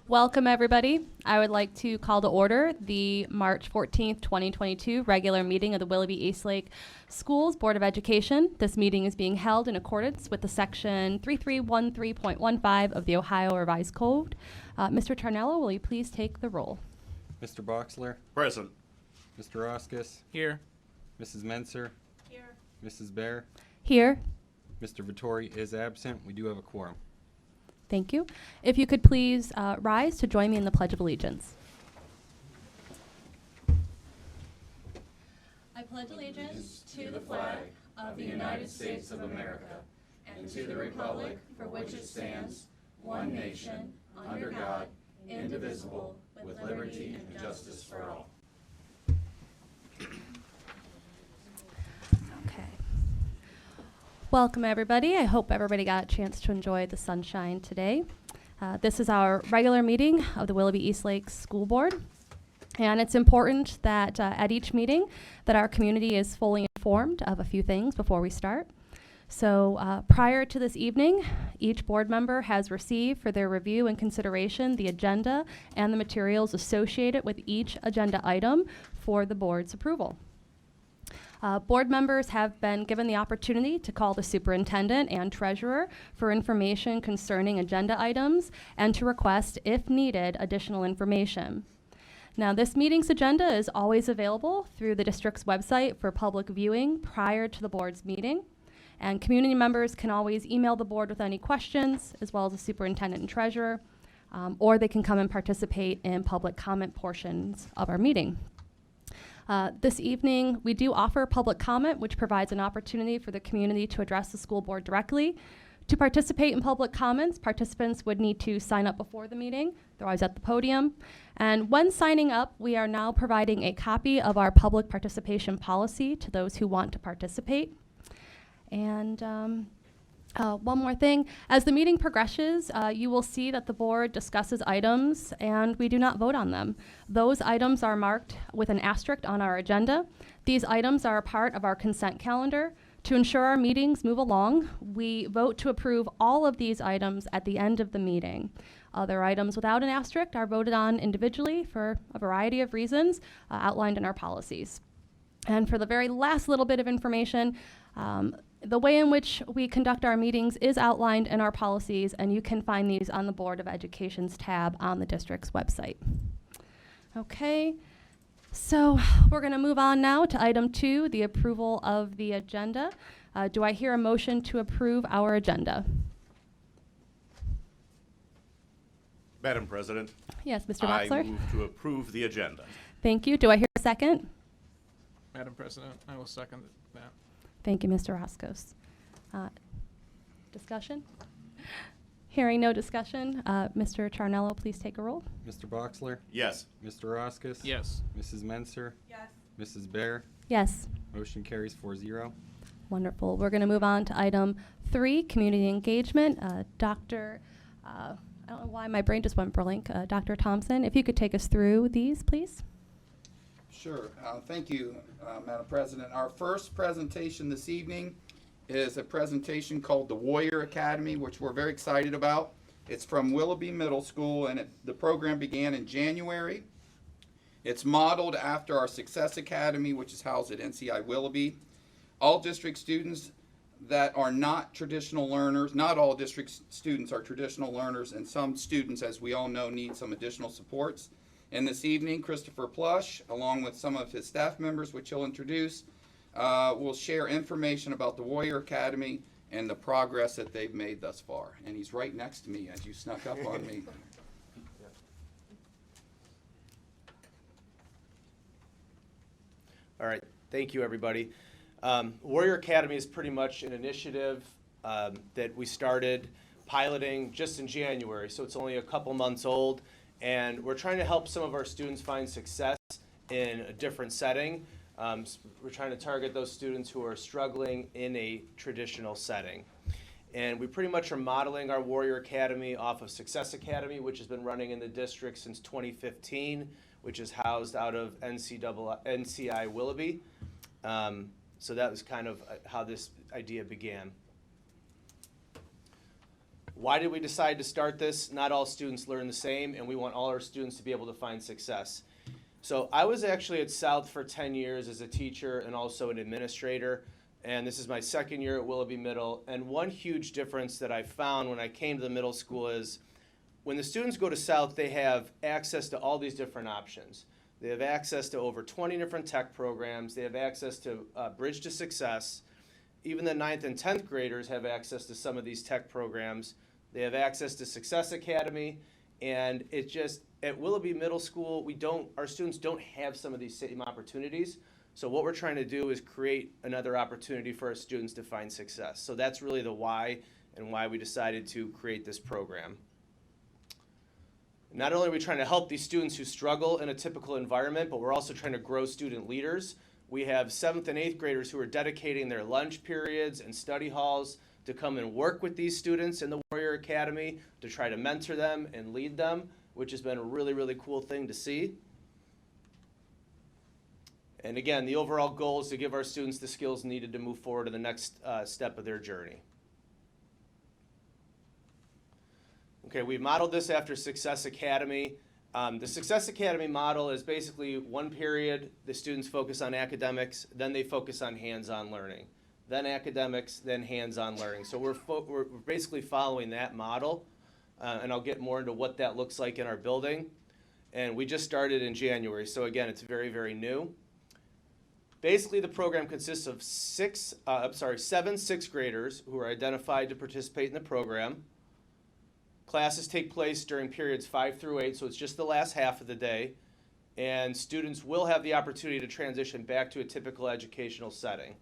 Welcome, everybody. I would like to call to order the March 14th, 2022 regular meeting of the Willoughby Eastlake Schools Board of Education. This meeting is being held in accordance with the section 3313.15 of the Ohio Revised Code. Mr. Taranello, will you please take the roll? Mr. Boxler? Present. Mr. Roskis? Here. Mrs. Menser? Here. Mrs. Bear? Here. Mr. Vittori is absent. We do have a quorum. Thank you. If you could please rise to join me in the Pledge of Allegiance. I pledge allegiance to the flag of the United States of America and to the republic for which it stands, one nation, under God, indivisible, with liberty and justice for all. Okay. Welcome, everybody. I hope everybody got a chance to enjoy the sunshine today. This is our regular meeting of the Willoughby Eastlake School Board. And it's important that at each meeting that our community is fully informed of a few things before we start. So prior to this evening, each board member has received for their review and consideration the agenda and the materials associated with each agenda item for the board's approval. Board members have been given the opportunity to call the superintendent and treasurer for information concerning agenda items and to request, if needed, additional information. Now, this meeting's agenda is always available through the district's website for public viewing prior to the board's meeting. And community members can always email the board with any questions, as well as the superintendent and treasurer, or they can come and participate in public comment portions of our meeting. This evening, we do offer public comment, which provides an opportunity for the community to address the school board directly. To participate in public comments, participants would need to sign up before the meeting. They're always at the podium. And when signing up, we are now providing a copy of our public participation policy to those who want to participate. And one more thing, as the meeting progresses, you will see that the board discusses items and we do not vote on them. Those items are marked with an asterisk on our agenda. These items are a part of our consent calendar. To ensure our meetings move along, we vote to approve all of these items at the end of the meeting. Other items without an asterisk are voted on individually for a variety of reasons outlined in our policies. And for the very last little bit of information, the way in which we conduct our meetings is outlined in our policies, and you can find these on the Board of Education's tab on the district's website. Okay, so we're going to move on now to item 2, the approval of the agenda. Do I hear a motion to approve our agenda? Madam President. Yes, Mr. Boxler. I move to approve the agenda. Thank you. Do I hear a second? Madam President, I will second that. Thank you, Mr. Roskos. Discussion? Hearing no discussion, Mr. Taranello, please take a roll. Mr. Boxler? Yes. Mr. Roskis? Yes. Mrs. Menser? Yes. Mrs. Bear? Yes. Motion carries 4-0. Wonderful. We're going to move on to item 3, community engagement. Dr. I don't know why my brain just went blank. Dr. Thompson, if you could take us through these, please. Sure. Thank you, Madam President. Our first presentation this evening is a presentation called the Warrior Academy, which we're very excited about. It's from Willoughby Middle School, and the program began in January. It's modeled after our Success Academy, which is housed at NCI Willoughby. All district students that are not traditional learners, not all district students are traditional learners, and some students, as we all know, need some additional supports. And this evening, Christopher Plush, along with some of his staff members, which he'll introduce, will share information about the Warrior Academy and the progress that they've made thus far. And he's right next to me as you snuck up on me. All right, thank you, everybody. Warrior Academy is pretty much an initiative that we started piloting just in January, so it's only a couple months old. And we're trying to help some of our students find success in a different setting. We're trying to target those students who are struggling in a traditional setting. And we pretty much are modeling our Warrior Academy off of Success Academy, which has been running in the district since 2015, which is housed out of NCI Willoughby. So that was kind of how this idea began. Why did we decide to start this? Not all students learn the same, and we want all our students to be able to find success. So I was actually at South for 10 years as a teacher and also an administrator, and this is my second year at Willoughby Middle. And one huge difference that I found when I came to the middle school is when the students go to South, they have access to all these different options. They have access to over 20 different tech programs. They have access to Bridge to Success. Even the 9th and 10th graders have access to some of these tech programs. They have access to Success Academy, and it just, at Willoughby Middle School, our students don't have some of these same opportunities. So what we're trying to do is create another opportunity for our students to find success. So that's really the why and why we decided to create this program. Not only are we trying to help these students who struggle in a typical environment, but we're also trying to grow student leaders. We have 7th and 8th graders who are dedicating their lunch periods and study halls to come and work with these students in the Warrior Academy to try to mentor them and lead them, which has been a really, really cool thing to see. And again, the overall goal is to give our students the skills needed to move forward to the next step of their journey. Okay, we've modeled this after Success Academy. The Success Academy model is basically one period, the students focus on academics, then they focus on hands-on learning. Then academics, then hands-on learning. So we're basically following that model, and I'll get more into what that looks like in our building. And we just started in January, so again, it's very, very new. Basically, the program consists of 7 sixth graders who are identified to participate in the program. Classes take place during periods 5 through 8, so it's just the last half of the day. And students will have the opportunity to transition back to a typical educational setting.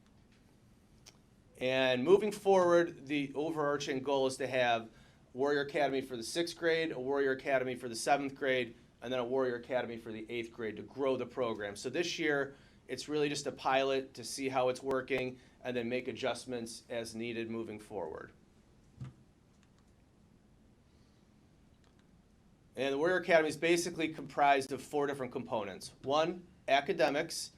And moving forward, the overarching goal is to have Warrior Academy for the 6th grade, a Warrior Academy for the 7th grade, and then a Warrior Academy for the 8th grade to grow the program. So this year, it's really just a pilot to see how it's working and then make adjustments as needed moving forward. And the Warrior Academy is basically comprised of 4 different components. 1, academics,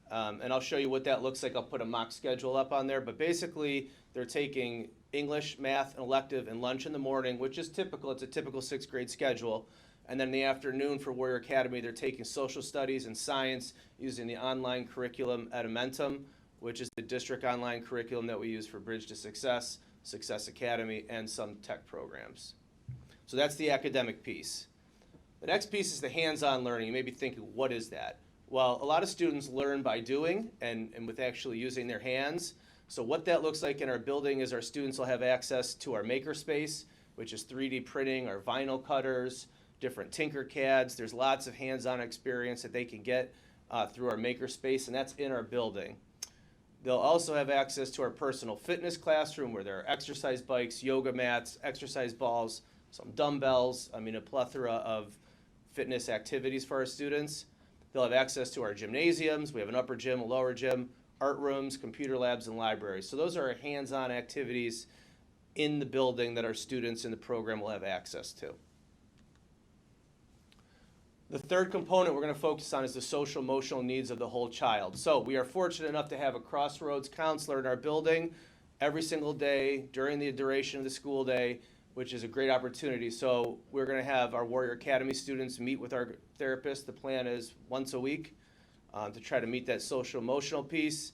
and I'll show you what that looks like. I'll put a mock schedule up on there, but basically they're taking English, math, and elective and lunch in the morning, which is typical. It's a typical 6th grade schedule. And then in the afternoon for Warrior Academy, they're taking social studies and science using the online curriculum Elementum, which is the district online curriculum that we use for Bridge to Success, Success Academy, and some tech programs. So that's the academic piece. The next piece is the hands-on learning. You may be thinking, what is that? Well, a lot of students learn by doing and with actually using their hands. So what that looks like in our building is our students will have access to our makerspace, which is 3D printing, our vinyl cutters, different Tinkercads. There's lots of hands-on experience that they can get through our makerspace, and that's in our building. They'll also have access to our personal fitness classroom where there are exercise bikes, yoga mats, exercise balls, some dumbbells, a plethora of fitness activities for our students. They'll have access to our gymnasiums. We have an upper gym, a lower gym, art rooms, computer labs, and libraries. So those are our hands-on activities in the building that our students in the program will have access to. The third component we're going to focus on is the social emotional needs of the whole child. So we are fortunate enough to have a Crossroads counselor in our building every single day during the duration of the school day, which is a great opportunity. So we're going to have our Warrior Academy students meet with our therapist. The plan is once a week to try to meet that social emotional piece.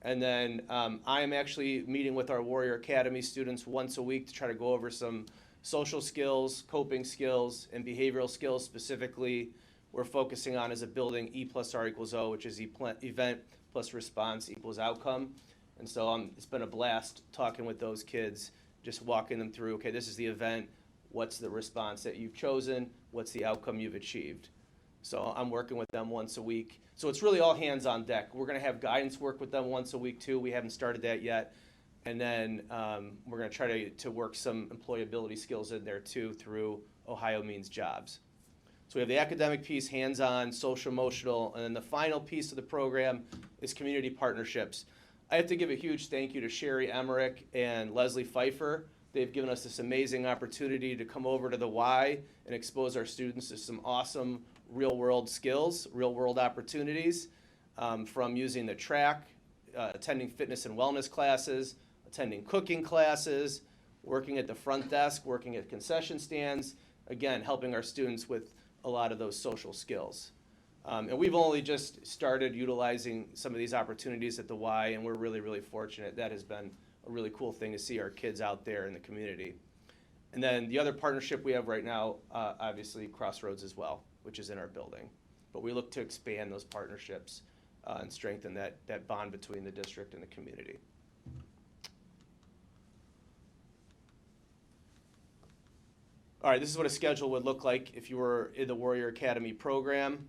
And then I am actually meeting with our Warrior Academy students once a week to try to go over some social skills, coping skills, and behavioral skills specifically. We're focusing on as a building E plus R equals O, which is event plus response equals outcome. And so it's been a blast talking with those kids, just walking them through, okay, this is the event, what's the response that you've chosen, what's the outcome you've achieved. So I'm working with them once a week. So it's really all hands on deck. We're going to have guidance work with them once a week too. We haven't started that yet. And then we're going to try to work some employability skills in there too through Ohio Means Jobs. So we have the academic piece, hands-on, social emotional, and then the final piece of the program is community partnerships. I have to give a huge thank you to Sherry Emmerich and Leslie Pfeiffer. They've given us this amazing opportunity to come over to the Y and expose our students to some awesome real-world skills, real-world opportunities, from using the track, attending fitness and wellness classes, attending cooking classes, working at the front desk, working at concession stands, again, helping our students with a lot of those social skills. And we've only just started utilizing some of these opportunities at the Y, and we're really, really fortunate. That has been a really cool thing to see our kids out there in the community. And then the other partnership we have right now, obviously Crossroads as well, which is in our building. But we look to expand those partnerships and strengthen that bond between the district and the community. All right, this is what a schedule would look like if you were in the Warrior Academy program.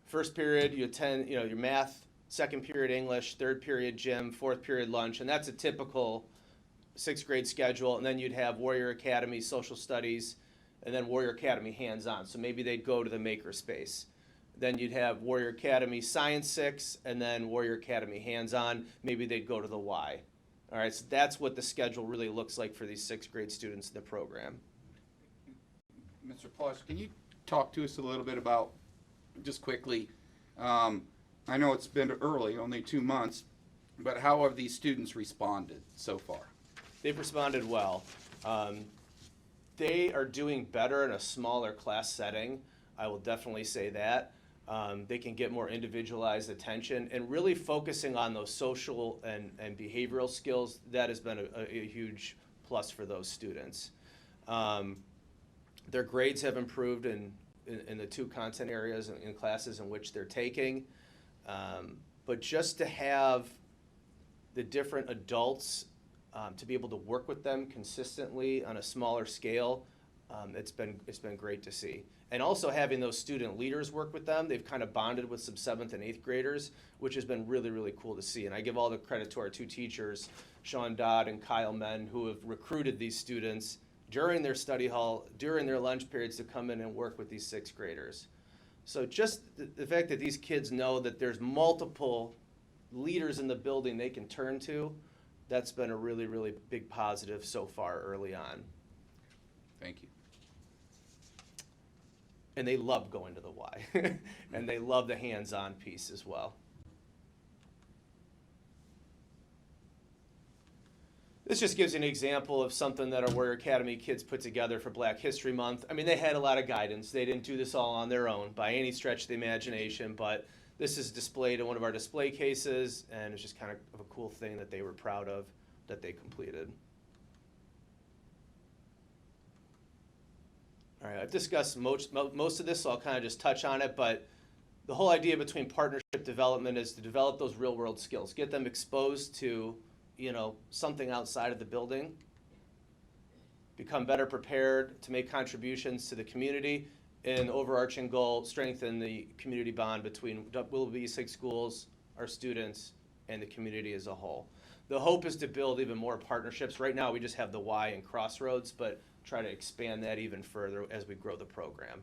First period, you attend, your math, second period English, third period gym, fourth period lunch, and that's a typical sixth grade schedule. And then you'd have Warrior Academy social studies, and then Warrior Academy hands-on. So maybe they'd go to the makerspace. Then you'd have Warrior Academy Science 6, and then Warrior Academy hands-on. Maybe they'd go to the Y. All right, so that's what the schedule really looks like for these sixth grade students in the program. Mr. Plush, can you talk to us a little bit about, just quickly, I know it's been early, only 2 months, but how have these students responded so far? They've responded well. They are doing better in a smaller class setting. I will definitely say that. They can get more individualized attention, and really focusing on those social and behavioral skills, that has been a huge plus for those students. Their grades have improved in the 2 content areas in classes in which they're taking. But just to have the different adults to be able to work with them consistently on a smaller scale, it's been great to see. And also having those student leaders work with them, they've kind of bonded with some 7th and 8th graders, which has been really, really cool to see. And I give all the credit to our 2 teachers, Sean Dodd and Kyle Menn, who have recruited these students during their study hall, during their lunch periods, to come in and work with these 6th graders. So just the fact that these kids know that there's multiple leaders in the building they can turn to, that's been a really, really big positive so far early on. Thank you. And they love going to the Y. And they love the hands-on piece as well. This just gives you an example of something that our Warrior Academy kids put together for Black History Month. I mean, they had a lot of guidance. They didn't do this all on their own by any stretch of the imagination, but this is displayed in one of our display cases, and it's just kind of a cool thing that they were proud of that they completed. All right, I've discussed most of this, so I'll kind of just touch on it, but the whole idea between partnership development is to develop those real-world skills, get them exposed to, something outside of the building, become better prepared to make contributions to the community, and the overarching goal, strengthen the community bond between Willoughby East Lake Schools, our students, and the community as a whole. The hope is to build even more partnerships. Right now, we just have the Y and Crossroads, but try to expand that even further as we grow the program.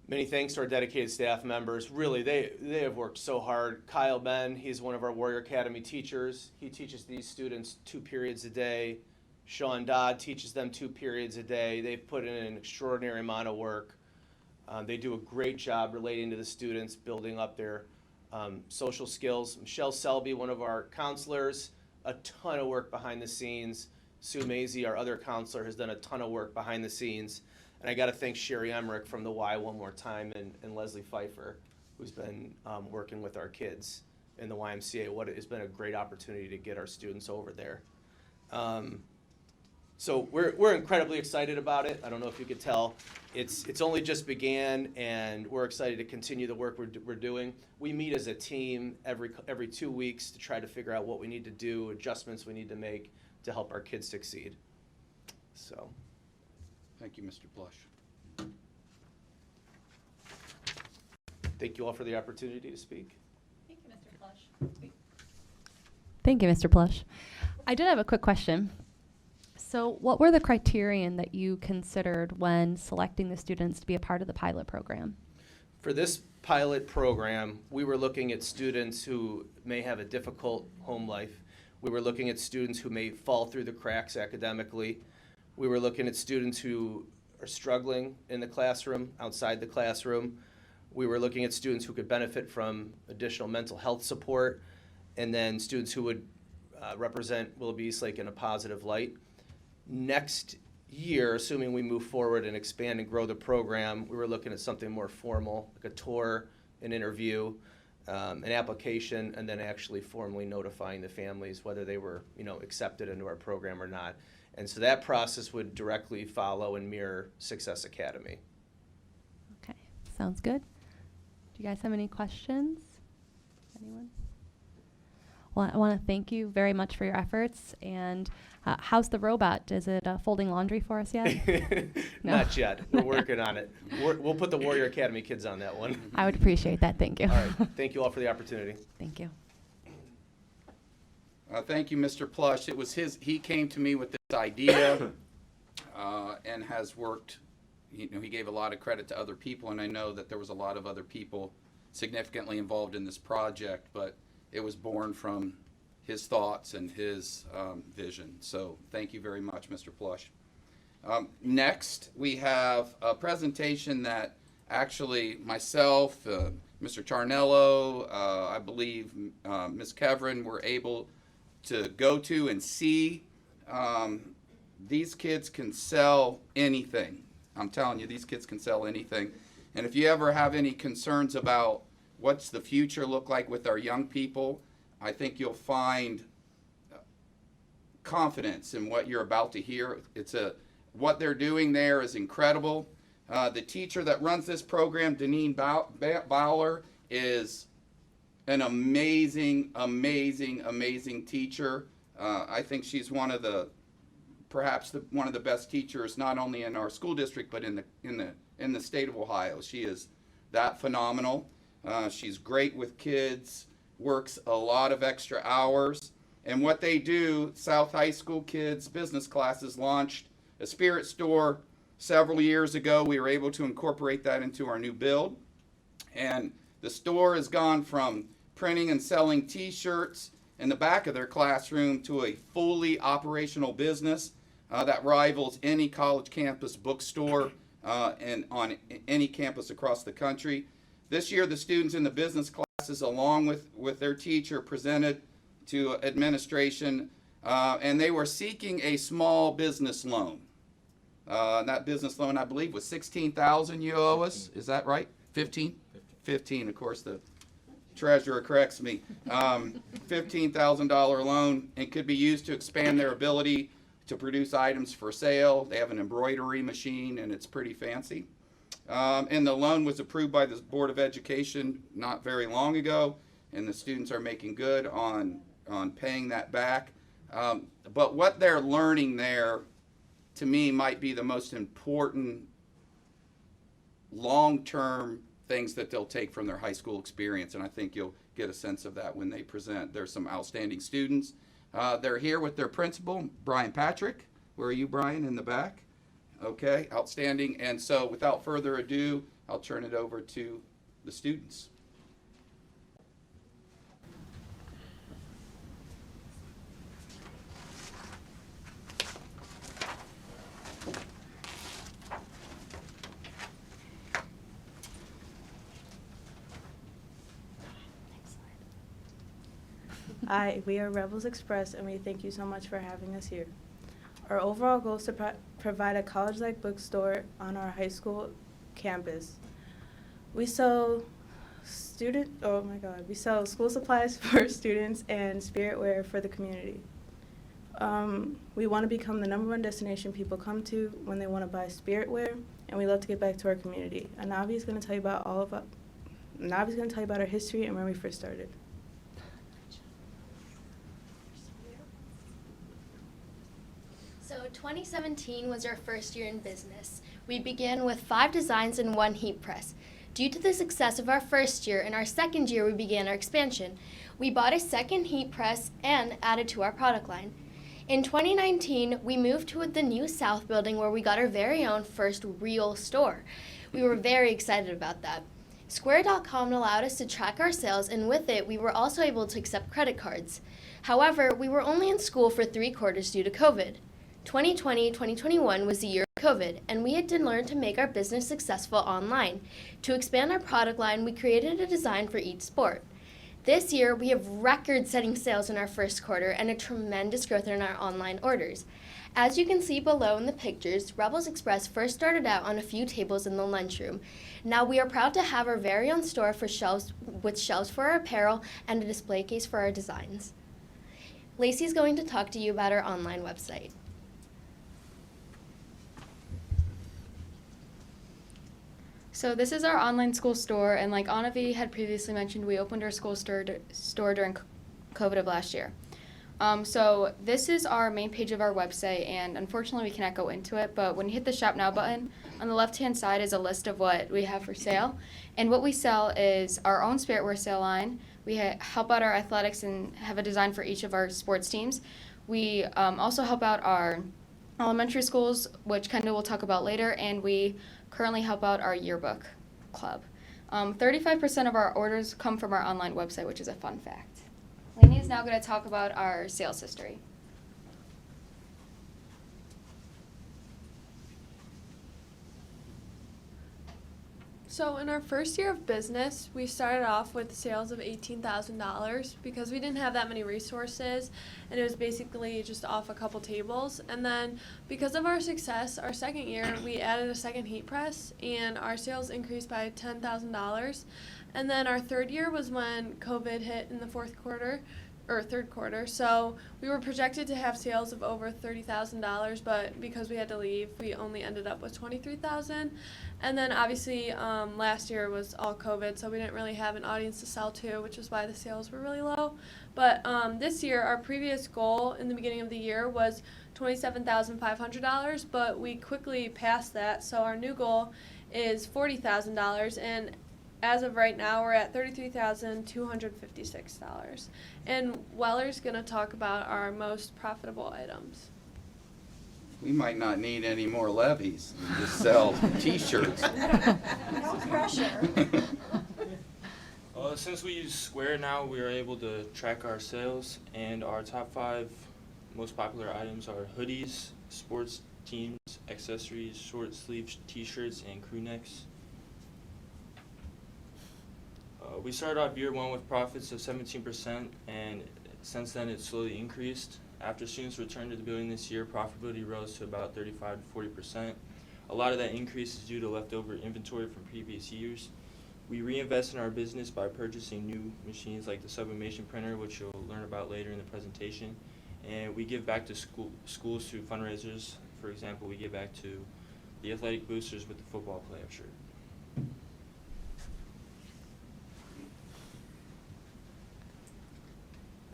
Many thanks to our dedicated staff members. Really, they have worked so hard. Kyle Menn, he's one of our Warrior Academy teachers. He teaches these students 2 periods a day. Sean Dodd teaches them 2 periods a day. They've put in an extraordinary amount of work. They do a great job relating to the students, building up their social skills. Michelle Selby, one of our counselors, a ton of work behind the scenes. Sue Mazie, our other counselor, has done a ton of work behind the scenes. And I got to thank Sherry Emmerich from the Y one more time, and Leslie Pfeiffer, who's been working with our kids in the YMCA. It has been a great opportunity to get our students over there. So we're incredibly excited about it. I don't know if you could tell. It's only just began, and we're excited to continue the work we're doing. We meet as a team every 2 weeks to try to figure out what we need to do, adjustments we need to make to help our kids succeed. So. Thank you, Mr. Plush. Thank you all for the opportunity to speak. Thank you, Mr. Plush. Thank you, Mr. Plush. I did have a quick question. So what were the criterion that you considered when selecting the students to be a part of the pilot program? For this pilot program, we were looking at students who may have a difficult home life. We were looking at students who may fall through the cracks academically. We were looking at students who are struggling in the classroom, outside the classroom. We were looking at students who could benefit from additional mental health support, and then students who would represent Willoughby Eastlake in a positive light. Next year, assuming we move forward and expand and grow the program, we were looking at something more formal, like a tour, an interview, an application, and then actually formally notifying the families whether they were, accepted into our program or not. And so that process would directly follow and mirror Success Academy. Okay, sounds good. Do you guys have any questions? Anyone? Well, I want to thank you very much for your efforts. And how's the robot? Is it folding laundry for us yet? No. Not yet. We're working on it. We'll put the Warrior Academy kids on that one. I would appreciate that. Thank you. All right. Thank you all for the opportunity. Thank you. Thank you, Mr. Plush. It was he came to me with this idea and has worked, he gave a lot of credit to other people, and I know that there was a lot of other people significantly involved in this project, but it was born from his thoughts and his vision. So thank you very much, Mr. Plush. Next, we have a presentation that actually myself, Mr. Taranello, I believe Ms. Kevrin were able to go to and see. These kids can sell anything. I'm telling you, these kids can sell anything. And if you ever have any concerns about what's the future look like with our young people, I think you'll find confidence in what you're about to hear. What they're doing there is incredible. The teacher that runs this program, Deneen Bowler, is an amazing, amazing, amazing teacher. I think she's perhaps one of the best teachers, not only in our school district but in the state of Ohio. She is that phenomenal. She's great with kids, works a lot of extra hours. And what they do, South High School kids business classes launched a spirit store several years ago. We were able to incorporate that into our new build. And the store has gone from printing and selling t-shirts in the back of their classroom to a fully operational business that rivals any college campus bookstore and on any campus across the country. This year, the students in the business classes, along with their teacher, presented to administration, and they were seeking a small business loan. That business loan, I believe, was $16,000 you owe us. Is that right? 15? 15. Of course, the treasurer corrects me. $15,000 loan, and could be used to expand their ability to produce items for sale. They have an embroidery machine, and it's pretty fancy. And the loan was approved by the Board of Education not very long ago, and the students are making good on paying that back. But what they're learning there, to me, might be the most important long-term things that they'll take from their high school experience, and I think you'll get a sense of that when they present. There's some outstanding students. They're here with their principal, Brian Patrick. Where are you, Brian, in the back? Okay, outstanding. And so without further ado, I'll turn it over to the students. Hi, we are Rebels Express, and we thank you so much for having us here. Our overall goal is to provide a college-like bookstore on our high school campus. We sell we sell school supplies for students and spirit wear for the community. We want to become the #1 destination people come to when they want to buy spirit wear, and we love to get back to our community. And Navi is going to tell you about our history and where we first started. So 2017 was our first year in business. We began with 5 designs and 1 heat press. Due to the success of our first year, in our second year we began our expansion. We bought a second heat press and added to our product line. In 2019, we moved to the new South building where we got our very own first real store. We were very excited about that. Square.com allowed us to track our sales, and with it, we were also able to accept credit cards. However, we were only in school for 3 quarters due to COVID. 2020-2021 was the year of COVID, and we had to learn to make our business successful online. To expand our product line, we created a design for each sport. This year, we have record-setting sales in our first quarter and a tremendous growth in our online orders. As you can see below in the pictures, Rebels Express first started out on a few tables in the lunchroom. Now we are proud to have our very own store with shelves for our apparel and a display case for our designs. Lacey is going to talk to you about our online website. So this is our online school store, and like Anavi had previously mentioned, we opened our school store during COVID of last year. So this is our main page of our website, and unfortunately we cannot go into it, but when you hit the Shop Now button, on the left-hand side is a list of what we have for sale. And what we sell is our own Spiritwear sale line. We help out our athletics and have a design for each of our sports teams. We also help out our elementary schools, which Kendall will talk about later, and we currently help out our Yearbook Club. 35% of our orders come from our online website, which is a fun fact. Lainey is now going to talk about our sales history. So in our first year of business, we started off with sales of $18,000 because we didn't have that many resources, and it was basically just off a couple tables. And then because of our success, our second year, we added a second heat press, and our sales increased by $10,000. And then our third year was when COVID hit in the third quarter. So we were projected to have sales of over $30,000, but because we had to leave, we only ended up with $23,000. And then obviously last year was all COVID, so we didn't really have an audience to sell to, which is why the sales were really low. But this year, our previous goal in the beginning of the year was $27,500, but we quickly passed that. So our new goal is $40,000, and as of right now, we're at $33,256. And Weller's going to talk about our most profitable items. We might not need any more levies and just sell T-shirts. No pressure. Since we use Square now, we are able to track our sales, and our top 5 most popular items are hoodies, sports teams, accessories, short sleeve T-shirts, and crew necks. We started off year 1 with profits of 17%, and since then it's slowly increased. After students returned to the building this year, profitability rose to about 35 to 40%. A lot of that increase is due to leftover inventory from previous years. We reinvest in our business by purchasing new machines like the sublimation printer, which you'll learn about later in the presentation. And we give back to schools through fundraisers. For example, we give back to the athletic boosters with the football playoff shirt.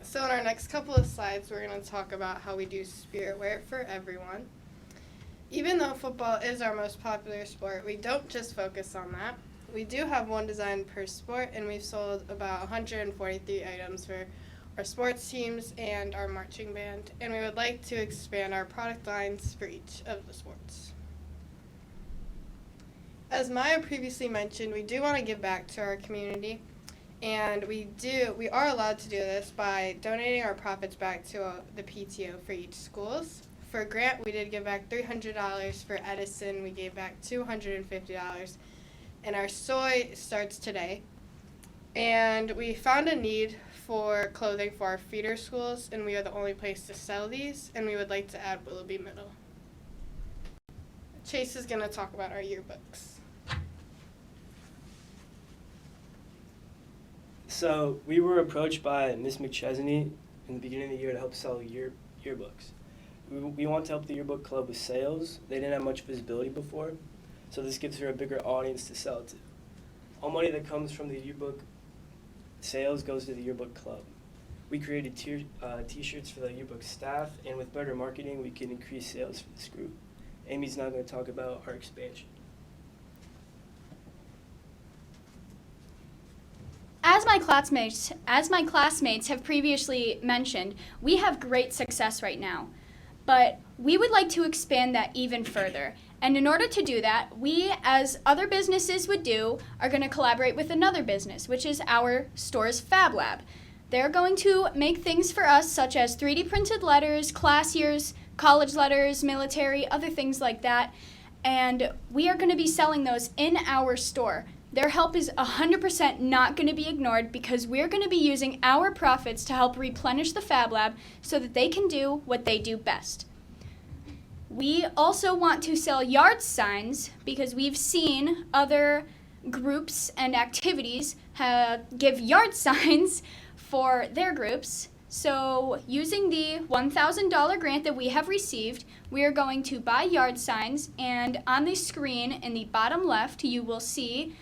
So in our next couple of slides, we're going to talk about how we do Spiritwear for everyone. Even though football is our most popular sport, we don't just focus on that. We do have one design per sport, and we've sold about 143 items for our sports teams and our marching band, and we would like to expand our product lines for each of the sports. As Maya previously mentioned, we do want to give back to our community. And we are allowed to do this by donating our profits back to the PTO for each schools. For Grant, we did give back $300. For Edison, we gave back $250. And our soy starts today. And we found a need for clothing for our feeder schools, and we are the only place to sell these, and we would like to add Willoughby Middle. Chase is going to talk about our yearbooks. So we were approached by Miss McChesney in the beginning of the year to help sell yearbooks. We want to help the Yearbook Club with sales. They didn't have much visibility before, so this gives her a bigger audience to sell to. All money that comes from the yearbook sales goes to the Yearbook Club. We created T-shirts for the yearbook staff, and with better marketing, we can increase sales for this group. Amy's now going to talk about our expansion. As my classmates have previously mentioned, we have great success right now, but we would like to expand that even further. And in order to do that, we, as other businesses would do, are going to collaborate with another business, which is our store's FAB Lab. They're going to make things for us such as 3D printed letters, class years, college letters, military, other things like that. and we are going to be selling those in our store. Their help is 100% not going to be ignored because we're going to be using our profits to help replenish the Fab Lab so that they can do what they do best. We also want to sell yard signs because we've seen other groups and activities give yard signs for their groups. So using the $1,000 grant that we have received, we are going to buy yard signs, and on the screen in the bottom left you will see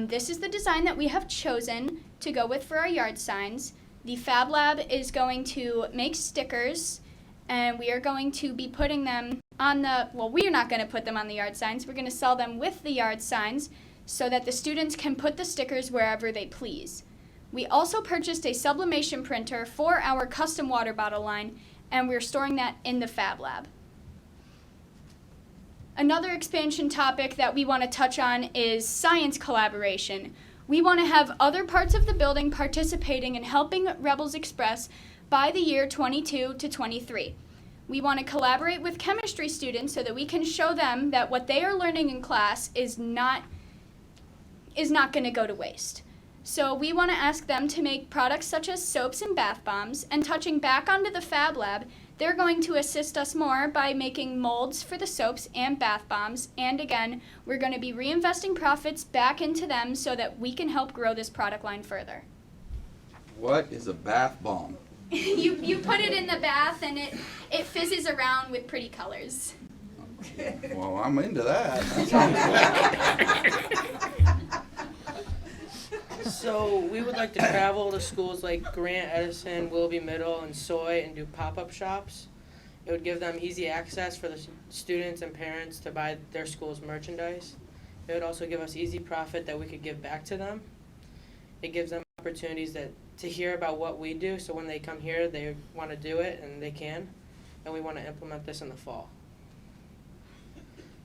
this is the design that we have chosen to go with for our yard signs. The Fab Lab is going to make stickers, and we are going to be putting them on we're not going to put them on the yard signs. We're going to sell them with the yard signs so that the students can put the stickers wherever they please. We also purchased a sublimation printer for our custom water bottle line, and we're storing that in the Fab Lab. Another expansion topic that we want to touch on is science collaboration. We want to have other parts of the building participating in helping Rebels Express by the year 22 to 23. We want to collaborate with chemistry students so that we can show them that what they are learning in class is not going to go to waste. So we want to ask them to make products such as soaps and bath bombs, and touching back onto the Fab Lab, they're going to assist us more by making molds for the soaps and bath bombs, and again, we're going to be reinvesting profits back into them so that we can help grow this product line further. What is a bath bomb? You put it in the bath and it fizzes around with pretty colors. Well, I'm into that. So we would like to travel to schools like Grant, Edison, Willoughby Middle, and Soy and do pop-up shops. It would give them easy access for the students and parents to buy their school's merchandise. It would also give us easy profit that we could give back to them. It gives them opportunities to hear about what we do, so when they come here, they want to do it, and they can. And we want to implement this in the fall.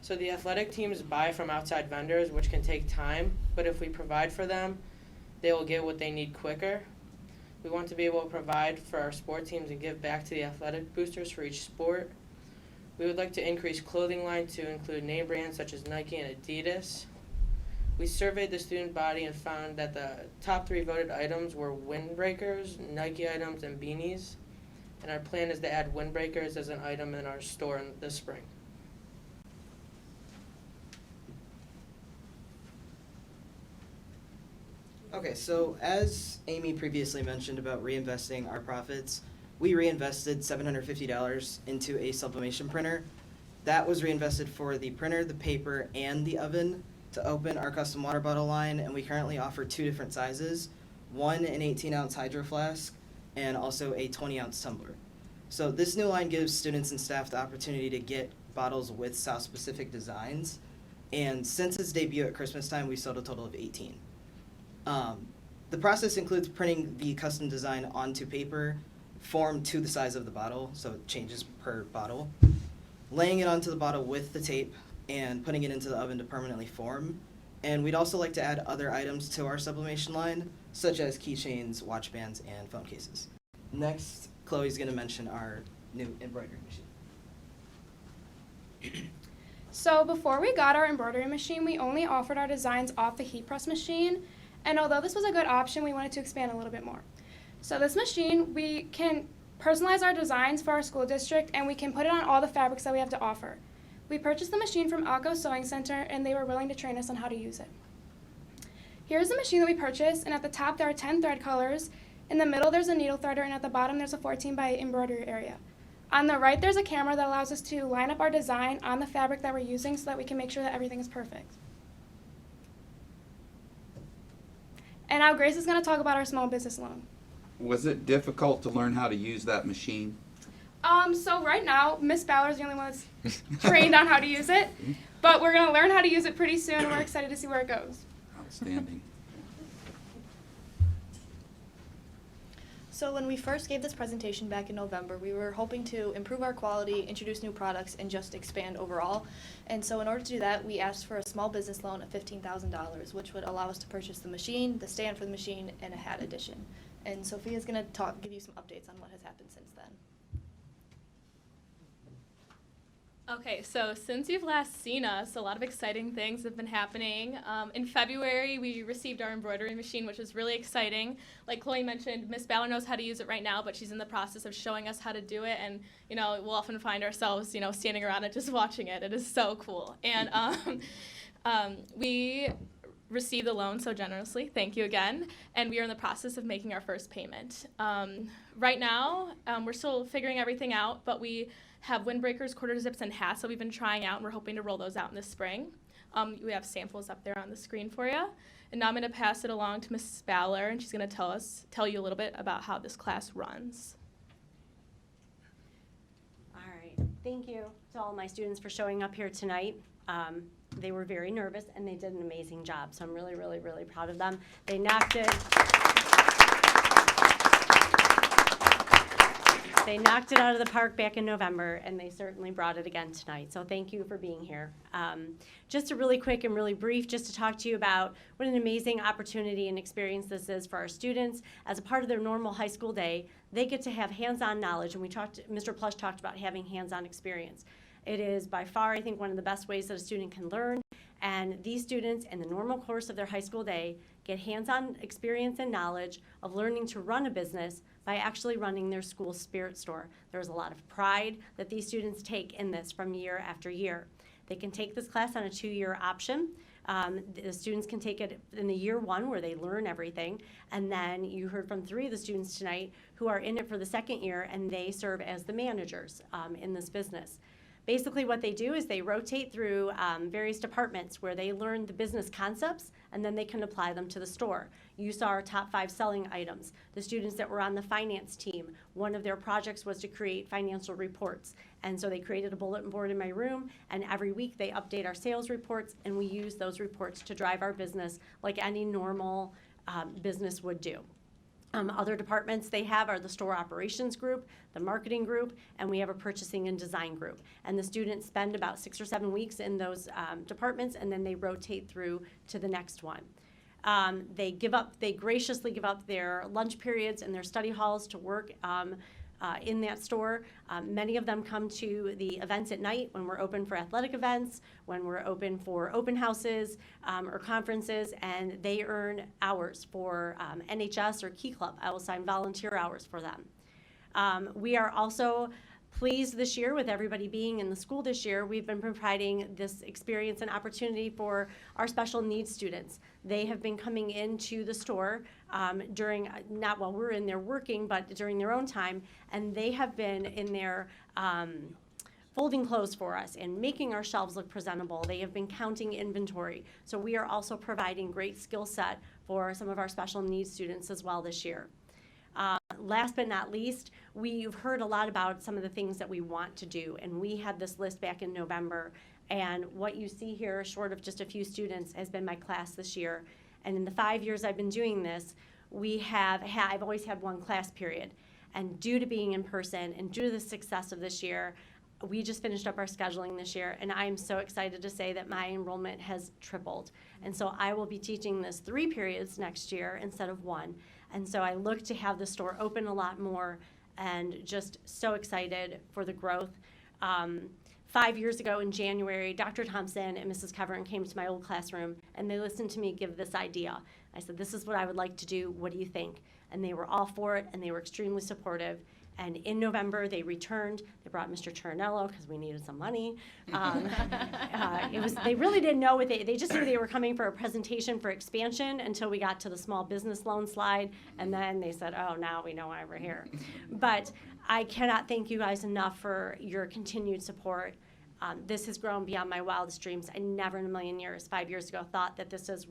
So the athletic teams buy from outside vendors, which can take time, but if we provide for them, they will get what they need quicker. We want to be able to provide for our sport teams and give back to the athletic boosters for each sport. We would like to increase clothing line to include name brands such as Nike and Adidas. We surveyed the student body and found that the top 3 voted items were windbreakers, Nike items, and beanies. And our plan is to add windbreakers as an item in our store this spring. Okay, so as Amy previously mentioned about reinvesting our profits, we reinvested $750 into a sublimation printer. That was reinvested for the printer, the paper, and the oven to open our custom water bottle line, and we currently offer 2 different sizes, one an 18-ounce hydro flask and also a 20-ounce tumbler. So this new line gives students and staff the opportunity to get bottles with South-specific designs, and since its debut at Christmas time, we sold a total of 18. The process includes printing the custom design onto paper, formed to the size of the bottle, so it changes per bottle, laying it onto the bottle with the tape, and putting it into the oven to permanently form. And we'd also like to add other items to our sublimation line, such as keychains, watch bands, and phone cases. Next, Chloe's going to mention our new embroidery machine. So before we got our embroidery machine, we only offered our designs off the heat press machine. And although this was a good option, we wanted to expand a little bit more. So this machine, we can personalize our designs for our school district, and we can put it on all the fabrics that we have to offer. We purchased the machine from Alco Sewing Center, and they were willing to train us on how to use it. Here's the machine that we purchased, and at the top there are 10 thread colors. In the middle there's a needle threader, and at the bottom there's a 14 by 8 embroidery area. On the right there's a camera that allows us to line up our design on the fabric that we're using so that we can make sure that everything is perfect. And now Grace is going to talk about our small business loan. Was it difficult to learn how to use that machine? So right now, Miss Spaller is the only one that's trained on how to use it, but we're going to learn how to use it pretty soon, and we're excited to see where it goes. Outstanding. So when we first gave this presentation back in November, we were hoping to improve our quality, introduce new products, and just expand overall. And so in order to do that, we asked for a small business loan of $15,000, which would allow us to purchase the machine, the stand for the machine, and a hat addition. And Sophia's going to give you some updates on what has happened since then. Okay, so since you've last seen us, a lot of exciting things have been happening. In February, we received our embroidery machine, which was really exciting. Like Chloe mentioned, Miss Spaller knows how to use it right now, but she's in the process of showing us how to do it. And, you know, we'll often find ourselves, you know, standing around and just watching it. It is so cool. And we received the loan so generously. Thank you again. And we are in the process of making our first payment. Right now, we're still figuring everything out, but we have windbreakers, quarter zips, and hats that we've been trying out, and we're hoping to roll those out in the spring. We have samples up there on the screen for you. And now I'm going to pass it along to Ms. Spaller, and she's going to tell you a little bit about how this class runs. All right. Thank you to all my students for showing up here tonight. They were very nervous, and they did an amazing job, so I'm really, really, really proud of them. They knocked it. They knocked it out of the park back in November, and they certainly brought it again tonight. So thank you for being here. Just a really quick and really brief, just to talk to you about what an amazing opportunity and experience this is for our students. As a part of their normal high school day, they get to have hands-on knowledge, and Mr. Plush talked about having hands-on experience. It is by far, I think, one of the best ways that a student can learn. And these students, in the normal course of their high school day, get hands-on experience and knowledge of learning to run a business by actually running their school spirit store. There's a lot of pride that these students take in this from year after year. They can take this class on a 2-year option. The students can take it in the year 1 where they learn everything. And then you heard from 3 of the students tonight who are in it for the 2nd year, and they serve as the managers in this business. Basically what they do is they rotate through various departments where they learn the business concepts, and then they can apply them to the store. You saw our top 5 selling items. The students that were on the finance team, one of their projects was to create financial reports. And so they created a bulletin board in my room, and every week they update our sales reports, and we use those reports to drive our business like any normal business would do. Other departments they have are the store operations group, the marketing group, and we have a purchasing and design group. And the students spend about 6 or 7 weeks in those departments, and then they rotate through to the next one. They graciously give up their lunch periods and their study halls to work in that store. Many of them come to the events at night when we're open for athletic events, when we're open for open houses or conferences, and they earn hours for NHS or Key Club. I will sign volunteer hours for them. We are also pleased this year with everybody being in the school this year. We've been providing this experience and opportunity for our special needs students. They have been coming into the store during, not while we're in there working, but during their own time, and they have been in there folding clothes for us and making our shelves look presentable. They have been counting inventory. So we are also providing great skill set for some of our special needs students as well this year. Last but not least, we've heard a lot about some of the things that we want to do, and we had this list back in November, and what you see here, short of just a few students, has been my class this year. And in the 5 years I've been doing this, I've always had one class period, and due to being in person and due to the success of this year, we just finished up our scheduling this year, and I'm so excited to say that my enrollment has tripled. And so I will be teaching this 3 periods next year instead of 1. And so I look to have the store open a lot more, and just so excited for the growth. 5 years ago in January, Dr. Thompson and Mrs. Coverin came to my old classroom, and they listened to me give this idea. I said, this is what I would like to do. What do you think? And they were all for it, and they were extremely supportive. And in November, they returned. They brought Mr. Taranello because we needed some money. They really didn't know what they just knew they were coming for a presentation for expansion until we got to the small business loan slide. And then they said, oh, now we know why we're here. But I cannot thank you guys enough for your continued support. This has grown beyond my wildest dreams. I never in a million years, 5 years ago, thought that this is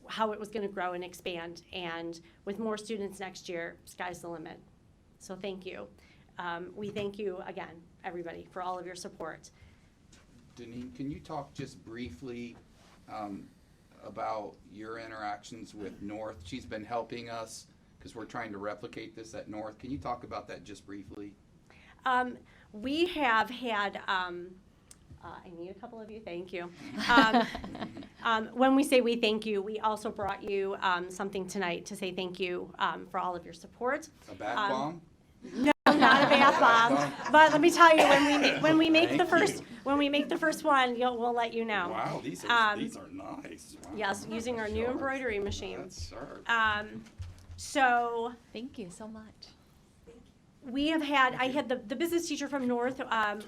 how it was going to grow and expand. And with more students next year, sky's the limit. So thank you. We thank you again, everybody, for all of your support. Deneen, can you talk just briefly about your interactions with North? She's been helping us because we're trying to replicate this at North. Can you talk about that just briefly? We have had, I need a couple of you, thank you. When we say we thank you, we also brought you something tonight to say thank you for all of your support. A bath bomb? No, not a bath bomb. But let me tell you, when we make the Thank first one, we'll let you know. Wow, these are nice. Wow. Yes, using our new embroidery machine. That's sharp. So Thank you so much. I had the business teacher from North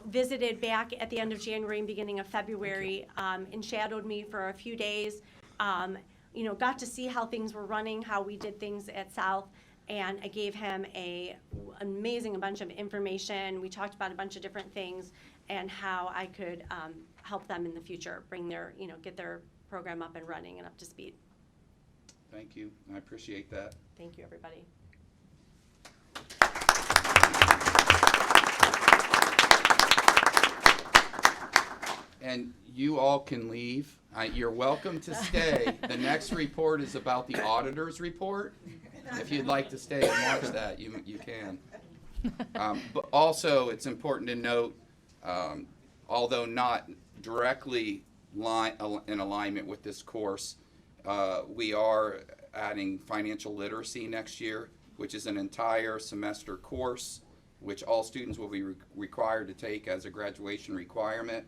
visited back at the end of January and beginning of February and shadowed me for a few days. Got to see how things were running, how we did things at South, and I gave him an amazing bunch of information. We talked about a bunch of different things and how I could help them in the future, get their program up and running and up to speed. Thank you. I appreciate that. Thank you, everybody. And you all can leave. You're welcome to stay. The next report is about the auditor's report. If you'd like to stay and watch that, you can. But also, it's important to note, although not directly in alignment with this course, we are adding financial literacy next year, which is an entire semester course, which all students will be required to take as a graduation requirement.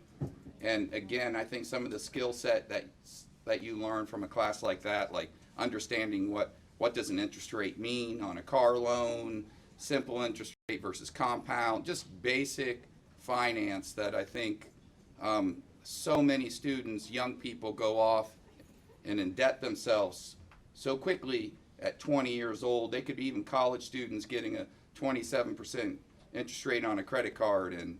And again, I think some of the skill set that you learn from a class like that, like understanding what does an interest rate mean on a car loan, simple interest rate versus compound, just basic finance that I think so many students, young people, go off and indebt themselves so quickly at 20 years old. They could be even college students getting a 27% interest rate on a credit card, and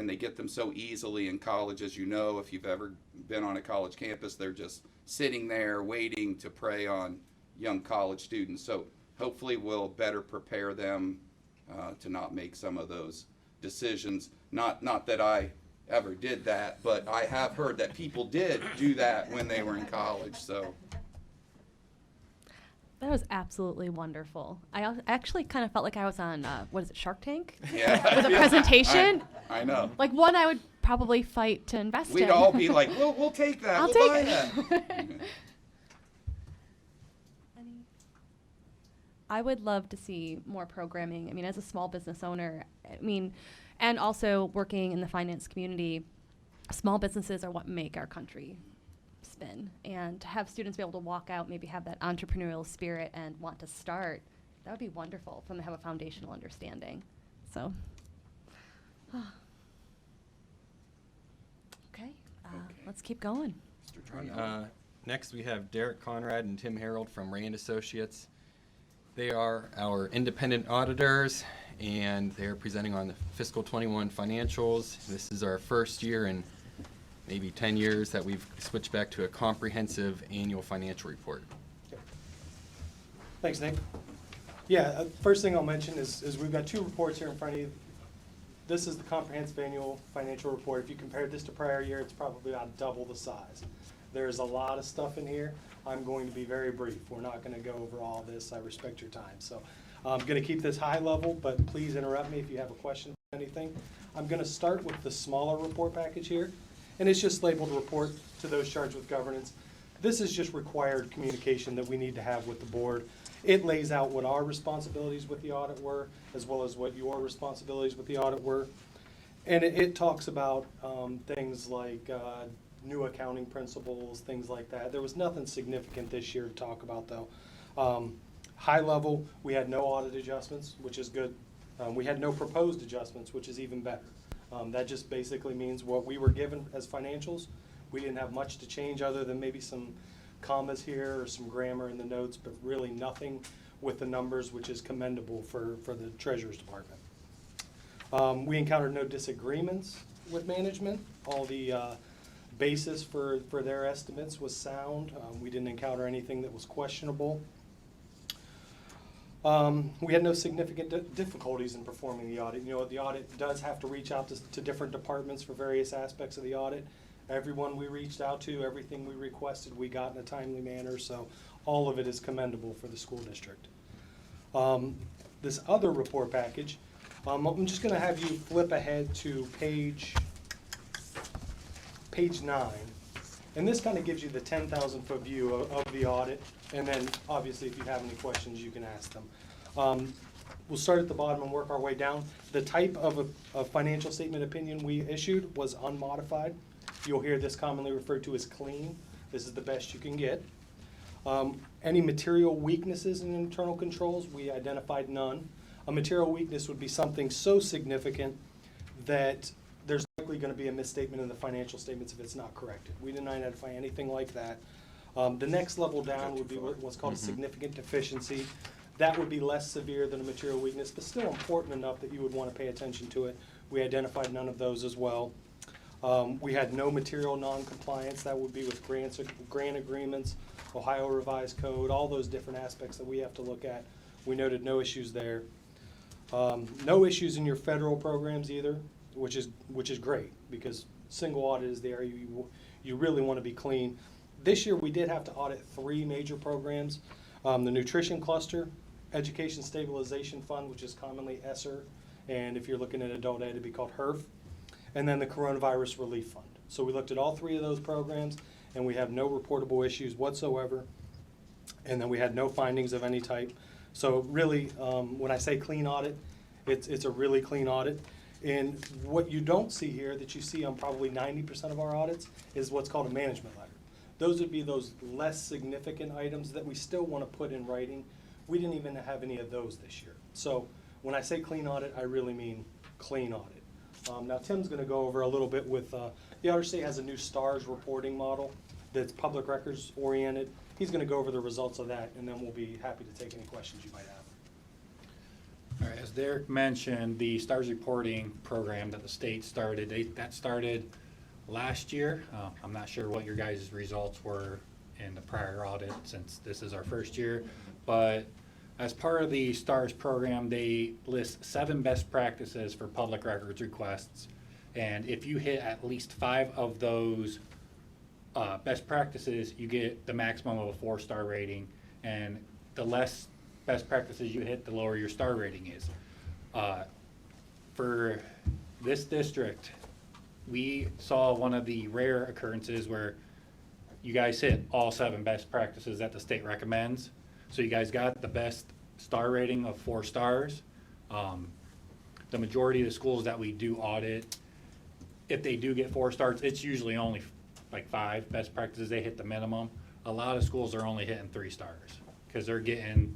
they get them so easily in college. As you know, if you've ever been on a college campus, they're just sitting there waiting to prey on young college students. So hopefully we'll better prepare them to not make some of those decisions. Not that I ever did that, but I have heard that people did do that when they were in college. So That was absolutely wonderful. I actually kind of felt like I was on, Shark Tank? Yeah. With a presentation. I know. Like one I would probably fight to invest in. We'd all be like, we'll take that. We'll buy that. I would love to see more programming. I mean, as a small business owner, and also working in the finance community, small businesses are what make our country spin. And to have students be able to walk out, maybe have that entrepreneurial spirit and want to start, that would be wonderful for them to have a foundational understanding. So, okay, let's keep going. Next, we have Derek Conrad and Tim Harold from Rand Associates. They are our independent auditors, and they're presenting on the fiscal 21 financials. This is our first year in maybe 10 years that we've switched back to a comprehensive annual financial report. Thanks, Nick. Yeah, first thing I'll mention is we've got two reports here in front of you. This is the comprehensive annual financial report. If you compare this to prior year, it's probably about double the size. There's a lot of stuff in here. I'm going to be very brief. We're not going to go over all this. I respect your time. So I'm going to keep this high level, but please interrupt me if you have a question or anything. I'm going to start with the smaller report package here, and it's just labeled report to those charged with governance. This is just required communication that we need to have with the board. It lays out what our responsibilities with the audit were, as well as what your responsibilities with the audit were. And it talks about things like new accounting principles, things like that. There was nothing significant this year to talk about, though. High level, we had no audit adjustments, which is good. We had no proposed adjustments, which is even better. That just basically means what we were given as financials. We didn't have much to change other than maybe some commas here or some grammar in the notes, but really nothing with the numbers, which is commendable for the Treasurer's Department. We encountered no disagreements with management. All the basis for their estimates was sound. We didn't encounter anything that was questionable. We had no significant difficulties in performing the audit. You know, the audit does have to reach out to different departments for various aspects of the audit. Everyone we reached out to, everything we requested, we got in a timely manner, so all of it is commendable for the school district. This other report package, I'm just going to have you flip ahead to page 9. And this kind of gives you the 10,000-foot view of the audit. And then, obviously, if you have any questions, you can ask them. we'll start at the bottom and work our way down. The type of a financial statement opinion we issued was unmodified. You'll hear this commonly referred to as clean. This is the best you can get. Any material weaknesses in internal controls, we identified none. A material weakness would be something so significant that there's likely going to be a misstatement in the financial statements if it's not corrected. We didn't identify anything like that. The next level down would be what's called a significant deficiency. That would be less severe than a material weakness, but still important enough that you would want to pay attention to it. We identified none of those as well. We had no material non-compliance. That would be with grant agreements, Ohio Revised Code, all those different aspects that we have to look at. We noted no issues there. No issues in your federal programs either, which is great, because single audit is the area you really want to be clean. This year we did have to audit 3 major programs. The Nutrition Cluster, Education Stabilization Fund, which is commonly ESSER, and if you're looking at adult ed, it'd be called HERF, and then the Coronavirus Relief Fund. So we looked at all 3 of those programs, and we have no reportable issues whatsoever, and then we had no findings of any type. So really, when I say clean audit, it's a really clean audit. And what you don't see here, that you see on probably 90% of our audits, is what's called a management letter. Those would be those less significant items that we still want to put in writing. We didn't even have any of those this year. So when I say clean audit, I really mean clean audit. Now Tim's going to go over a little bit with, the Auditor State has a new STARS reporting model that's public records oriented. He's going to go over the results of that, and then we'll be happy to take any questions you might have. All right, as Derek mentioned, the STARS reporting program that the state started, that started last year. I'm not sure what your guys' results were in the prior audit, since this is our first year, but as part of the STARS program, they list 7 best practices for public records requests, and if you hit at least 5 of those best practices, you get the maximum of a 4-star rating, and the less best practices you hit, the lower your star rating is. For this district, we saw one of the rare occurrences where you guys hit all 7 best practices that the state recommends. So you guys got the best star rating of 4 stars. The majority of the schools that we do audit, if they do get 4 stars, it's usually only like 5 best practices. They hit the minimum. A lot of schools are only hitting 3 stars because they're getting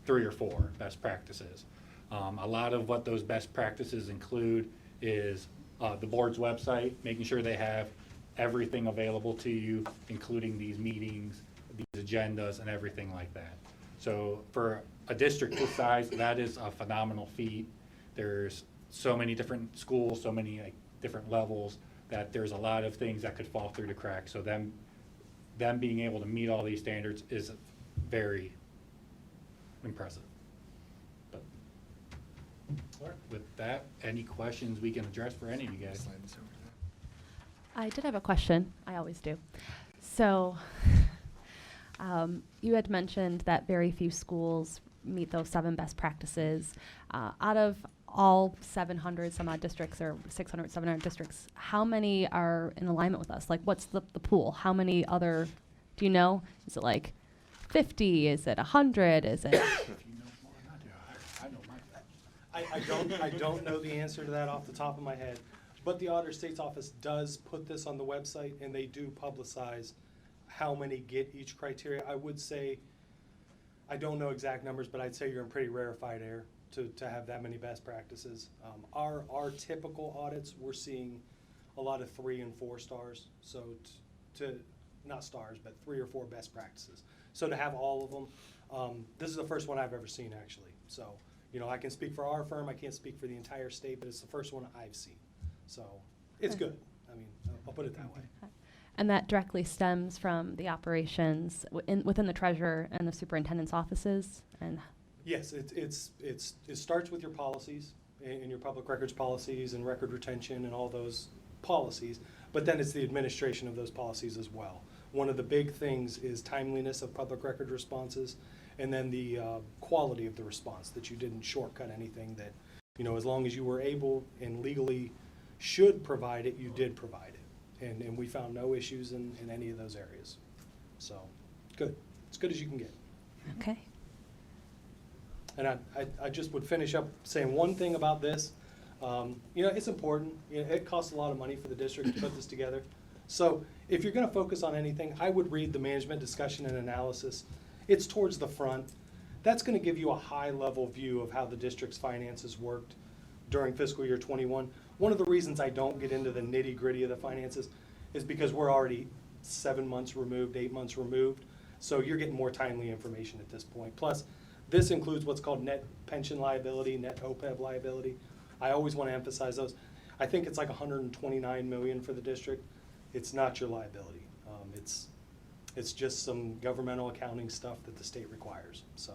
3 or 4 best practices. A lot of what those best practices include is the board's website, making sure they have everything available to you, including these meetings, these agendas, and everything like that. So for a district this size, that is a phenomenal feat. There's so many different schools, so many different levels, that there's a lot of things that could fall through the cracks. So them being able to meet all these standards is very impressive. But with that, any questions we can address for any of you guys? I did have a question. I always do. So you had mentioned that very few schools meet those 7 best practices. Out of all 700 some odd districts, or 600, 700 districts, how many are in alignment with us? Like, what's the pool? How many other, do you know? Is it like 50? Is it 100? Is it? I don't know the answer to that off the top of my head, but the Auditor State's Office does put this on the website, and they do publicize how many get each criteria. I would say, I don't know exact numbers, but I'd say you're in pretty rarefied air to have that many best practices. Our typical audits, we're seeing a lot of 3 and 4 stars. So not stars, but 3 or 4 best practices. So to have all of them, this is the first one I've ever seen, actually. So, you know, I can speak for our firm. I can't speak for the entire state, but it's the first one I've seen. So it's good. I mean, I'll put it that way. And that directly stems from the operations within the treasurer and the superintendent's offices? And yes, it starts with your policies and your public records policies and record retention and all those policies, but then it's the administration of those policies as well. One of the big things is timeliness of public record responses, and then the quality of the response, that you didn't shortcut anything, that, you know, as long as you were able and legally should provide it, you did provide it. And we found no issues in any of those areas. So, good. As good as you can get. Okay. And I just would finish up saying one thing about this. It's important. It costs a lot of money for the district to put this together. So if you're going to focus on anything, I would read the management discussion and analysis. It's towards the front. That's going to give you a high-level view of how the district's finances worked during fiscal year 21. One of the reasons I don't get into the nitty-gritty of the finances is because we're already 7 months removed, 8 months removed. So you're getting more timely information at this point. Plus, this includes what's called net pension liability, net OPEB liability. I always want to emphasize those. I think it's like $129 million for the district. It's not your liability. It's just some governmental accounting stuff that the state requires. So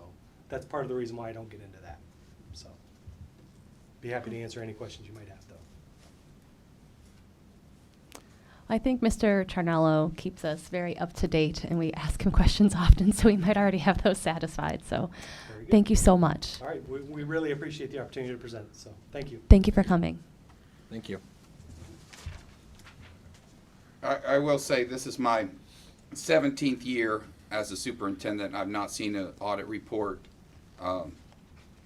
that's part of the reason why I don't get into that. So be happy to answer any questions you might have, though. I think Mr. Taranello keeps us very up to date, and we ask him questions often, so we might already have those satisfied. So thank you so much. All right, we really appreciate the opportunity to present, so thank you. Thank you for coming. Thank you. I will say this is my 17th year as a superintendent. I've not seen an audit report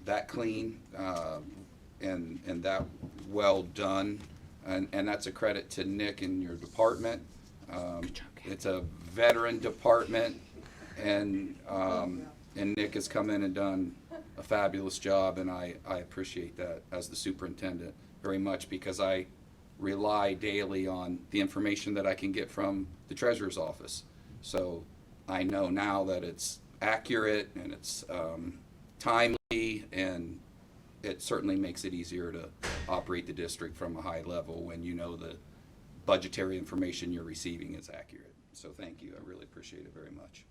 that clean and that well done. And that's a credit to Nick and your department. It's a veteran department, and Nick has come in and done a fabulous job, and I appreciate that as the superintendent very much, because I rely daily on the information that I can get from the treasurer's office. So I know now that it's accurate and it's timely, and it certainly makes it easier to operate the district from a high level when you know the budgetary information you're receiving is accurate. So thank you. I really appreciate it very much.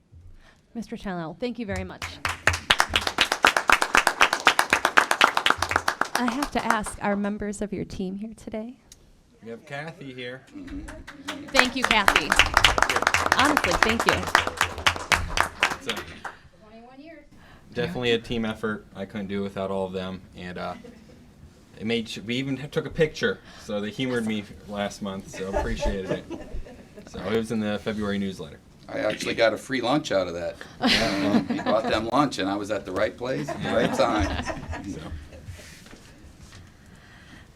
Mr. Taranello, thank you very much. I have to ask, are members of your team here today? We have Kathy here. Thank you, Kathy. Honestly, thank you. So, definitely a team effort. I couldn't do it without all of them, and we even took a picture, so they humored me last month, so appreciated it. So it was in the February newsletter. I actually got a free lunch out of that. We bought them lunch, and I was at the right place at the right time. So.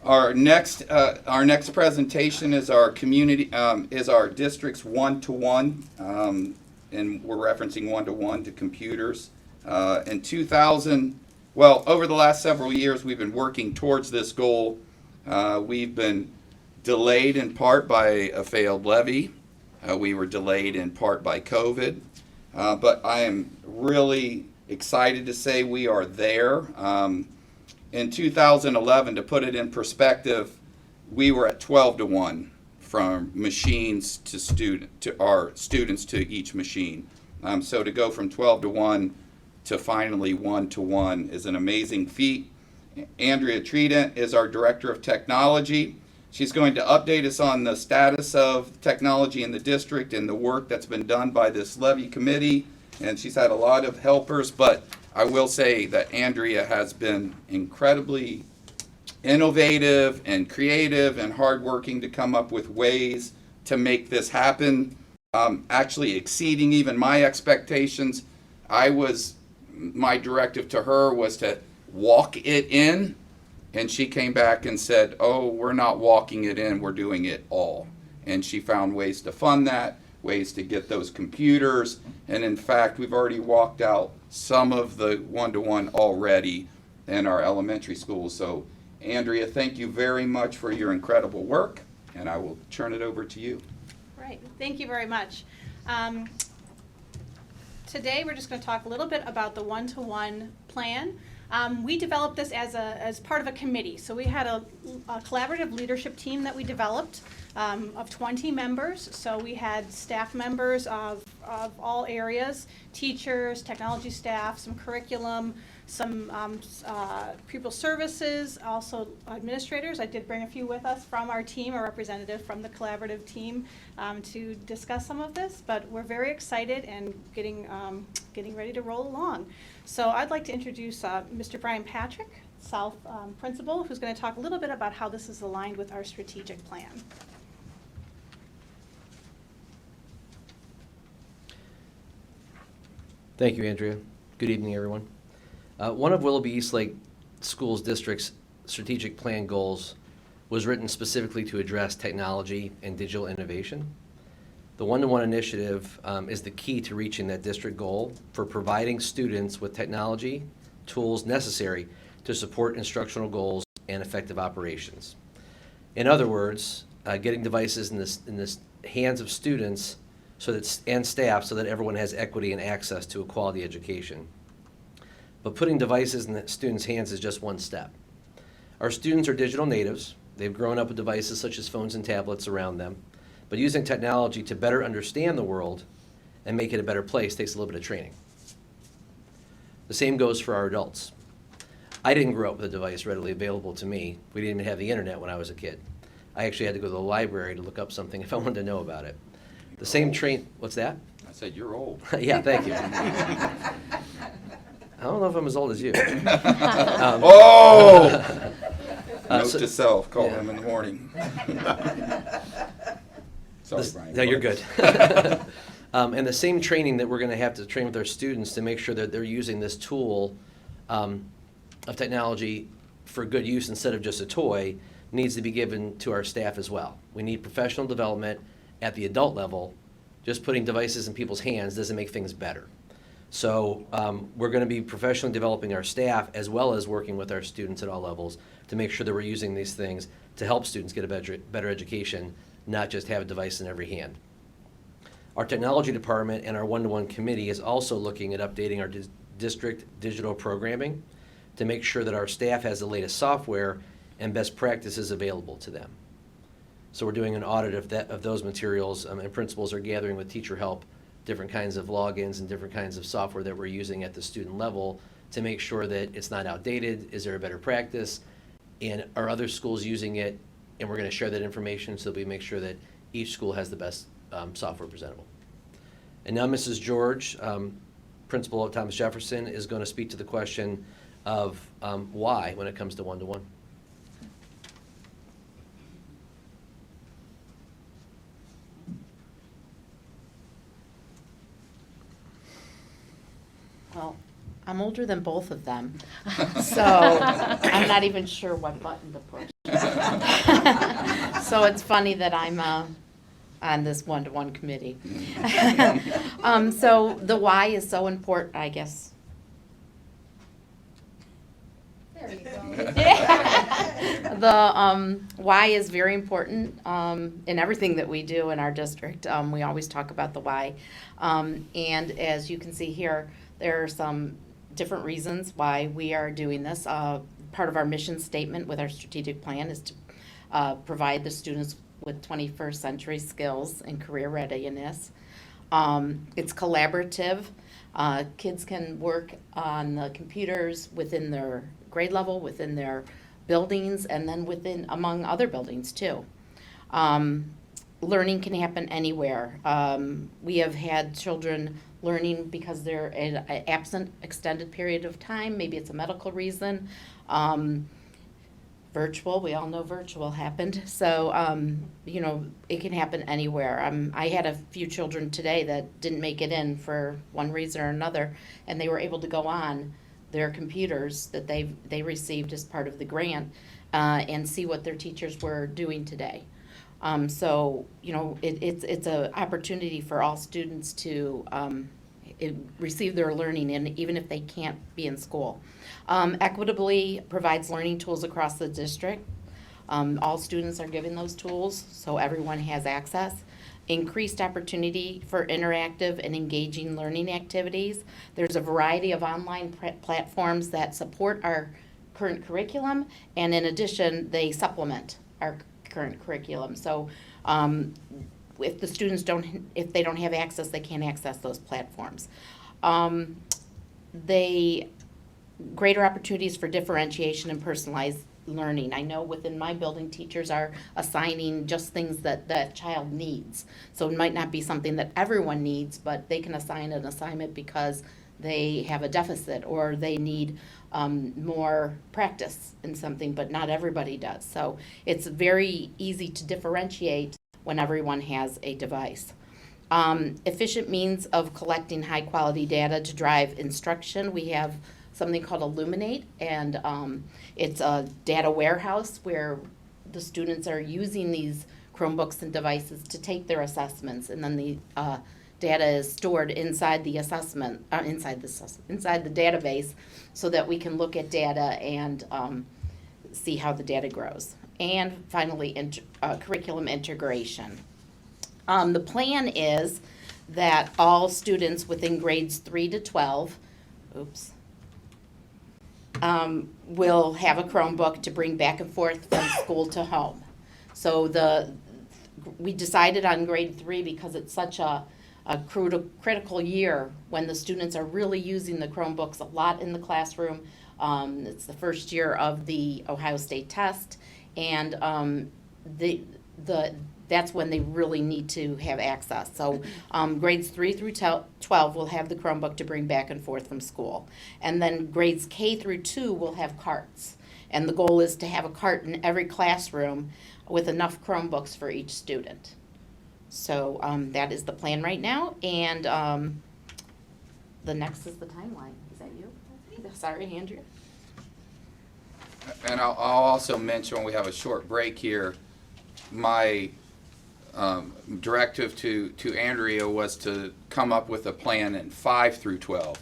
Our next presentation is our community is our district's one-to-one, and we're referencing one-to-one to computers. In 2000, well, over the last several years, we've been working towards this goal. We've been delayed in part by a failed levy. We were delayed in part by COVID. But I am really excited to say we are there. In 2011, to put it in perspective, we were at 12-to-1 from machines to our students to each machine. So to go from 12-to-1 to finally 1-to-1 is an amazing feat. Andrea Trident is our Director of Technology. She's going to update us on the status of technology in the district and the work that's been done by this levy committee. And she's had a lot of helpers, but I will say that Andrea has been incredibly innovative and creative and hardworking to come up with ways to make this happen, actually exceeding even my expectations. My directive to her was to walk it in, and she came back and said, oh, we're not walking it in, we're doing it all. And she found ways to fund that, ways to get those computers, and in fact, we've already walked out some of the one-to-one already in our elementary schools. So, Andrea, thank you very much for your incredible work, and I will turn it over to you. Right, thank you very much. Today, we're just going to talk a little bit about the one-to-one plan. We developed this as part of a committee. So we had a collaborative leadership team that we developed of 20 members. So we had staff members of all areas, teachers, technology staff, some curriculum, some pupil services, also administrators. I did bring a few with us from our team, a representative from the collaborative team to discuss some of this, but we're very excited and getting ready to roll along. So I'd like to introduce Mr. Brian Patrick, South Principal, who's going to talk a little bit about how this is aligned with our strategic plan. Thank you, Andrea. Good evening, everyone. One of Willoughby Eastlake Schools District's strategic plan goals was written specifically to address technology and digital innovation. The one-to-one initiative is the key to reaching that district goal for providing students with technology tools necessary to support instructional goals and effective operations. In other words, getting devices in the hands of students and staff so that everyone has equity and access to a quality education. But putting devices in the students' hands is just one step. Our students are digital natives. They've grown up with devices such as phones and tablets around them. But using technology to better understand the world and make it a better place takes a little bit of training. The same goes for our adults. I didn't grow up with a device readily available to me. We didn't even have the internet when I was a kid. I actually had to go to the library to look up something if I wanted to know about it. The same what's that? I said, you're old. Yeah, thank you. I don't know if I'm as old as you. Oh! Note to self, call him in the morning. Sorry, Brian. No, you're good. And the same training that we're going to have to train with our students to make sure that they're using this tool of technology for good use instead of just a toy needs to be given to our staff as well. We need professional development at the adult level. Just putting devices in people's hands doesn't make things better. So we're going to be professionally developing our staff as well as working with our students at all levels to make sure that we're using these things to help students get a better education, not just have a device in every hand. Our technology department and our one-to-one committee is also looking at updating our district digital programming to make sure that our staff has the latest software and best practices available to them. So we're doing an audit of those materials, and principals are gathering with teacher help different kinds of logins and different kinds of software that we're using at the student level to make sure that it's not outdated. Is there a better practice? And are other schools using it? And we're going to share that information so we make sure that each school has the best software presentable. And now Mrs. George, principal of Thomas Jefferson, is going to speak to the question of why when it comes to one-to-one. Well, I'm older than both of them, so I'm not even sure what button to push. So it's funny that I'm on this one-to-one committee. So the why is so important, I guess. There you go. The why is very important in everything that we do in our district. We always talk about the why. And as you can see here, there are some different reasons why we are doing this. Part of our mission statement with our strategic plan is to provide the students with 21st century skills and career readiness. It's collaborative. Kids can work on the computers within their grade level, within their buildings, and then among other buildings too. Learning can happen anywhere. We have had children learning because they're absent extended period of time. Maybe it's a medical reason. Virtual, we all know virtual happened. So, it can happen anywhere. I had a few children today that didn't make it in for one reason or another, and they were able to go on their computers that they received as part of the grant and see what their teachers were doing today. It's an opportunity for all students to receive their learning, and even if they can't be in school. Equitably provides learning tools across the district. All students are given those tools, so everyone has access. Increased opportunity for interactive and engaging learning activities. There's a variety of online platforms that support our current curriculum, and in addition, they supplement our current curriculum. So if the students if they don't have access, they can't access those platforms. Greater opportunities for differentiation and personalized learning. I know within my building, teachers are assigning just things that that child needs. So it might not be something that everyone needs, but they can assign an assignment because they have a deficit or they need more practice in something, but not everybody does. So it's very easy to differentiate when everyone has a device. Efficient means of collecting high quality data to drive instruction. We have something called Illuminate, and it's a data warehouse where the students are using these Chromebooks and devices to take their assessments, and then the data is stored inside the assessment, inside the database, so that we can look at data and see how the data grows. And finally, curriculum integration. The plan is that all students within grades 3 to 12, will have a Chromebook to bring back and forth from school to home. So we decided on grade 3 because it's such a critical year when the students are really using the Chromebooks a lot in the classroom. It's the first year of the Ohio State test, and that's when they really need to have access. So grades 3 through 12 will have the Chromebook to bring back and forth from school. And then grades K through 2 will have carts. And the goal is to have a cart in every classroom with enough Chromebooks for each student. So that is the plan right now. And the next is the timeline. Is that you? Sorry, Andrea. And I'll also mention, when we have a short break here, my directive to Andrea was to come up with a plan in 5 through 12.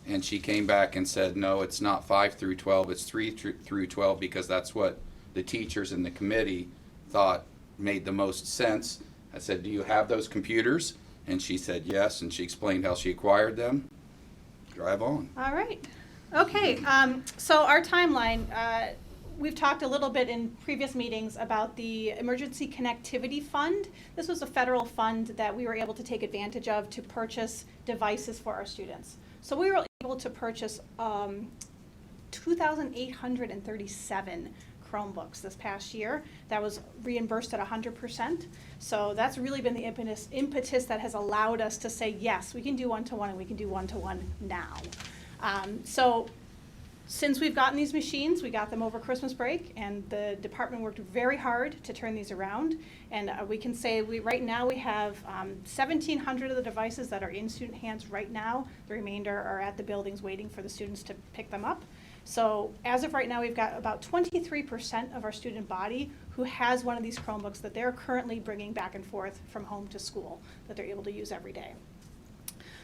And she came back and said, no, it's not 5 through 12, it's 3 through 12, because that's what the teachers in the committee thought made the most sense. I said, do you have those computers? And she said yes, and she explained how she acquired them. Drive on. All right. Okay, so our timeline, we've talked a little bit in previous meetings about the Emergency Connectivity Fund. This was a federal fund that we were able to take advantage of to purchase devices for our students. So we were able to purchase 2,837 Chromebooks this past year. That was reimbursed at 100%. So that's really been the impetus that has allowed us to say, yes, we can do one-to-one, and we can do one-to-one now. So since we've gotten these machines, we got them over Christmas break, and the department worked very hard to turn these around. And we can say right now we have 1,700 of the devices that are in student hands right now. The remainder are at the buildings waiting for the students to pick them up. So as of right now, we've got about 23% of our student body who has one of these Chromebooks that they're currently bringing back and forth from home to school that they're able to use every day.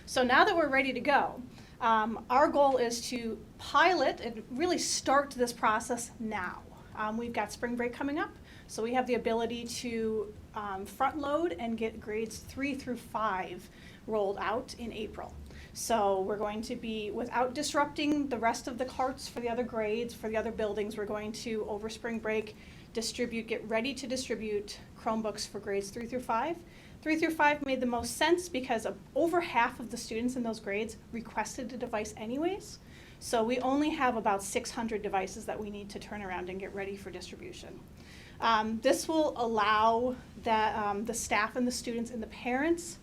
So now that we're ready to go, our goal is to pilot and really start this process now. We've got spring break coming up, so we have the ability to front load and get grades 3 through 5 rolled out in April. So we're going to be, without disrupting the rest of the carts for the other grades, for the other buildings, we're going to, over spring break, get ready to distribute Chromebooks for grades 3 through 5. 3 through 5 made the most sense because over half of the students in those grades requested a device anyways. So we only have about 600 devices that we need to turn around and get ready for distribution. This will allow the staff and the students and the parents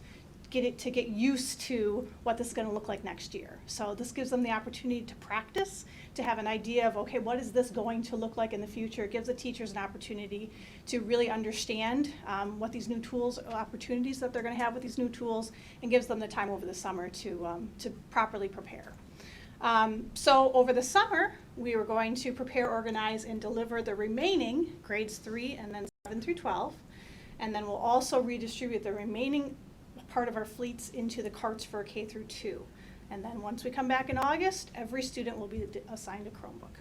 to get used to what this is going to look like next year. So this gives them the opportunity to practice, to have an idea of, okay, what is this going to look like in the future? It gives the teachers an opportunity to really understand what these new tools, opportunities that they're going to have with these new tools, and gives them the time over the summer to properly prepare. So over the summer, we were going to prepare, organize, and deliver the remaining grades 3 and then 7 through 12. And then we'll also redistribute the remaining part of our fleets into the carts for K through 2. And then once we come back in August, every student will be assigned a Chromebook.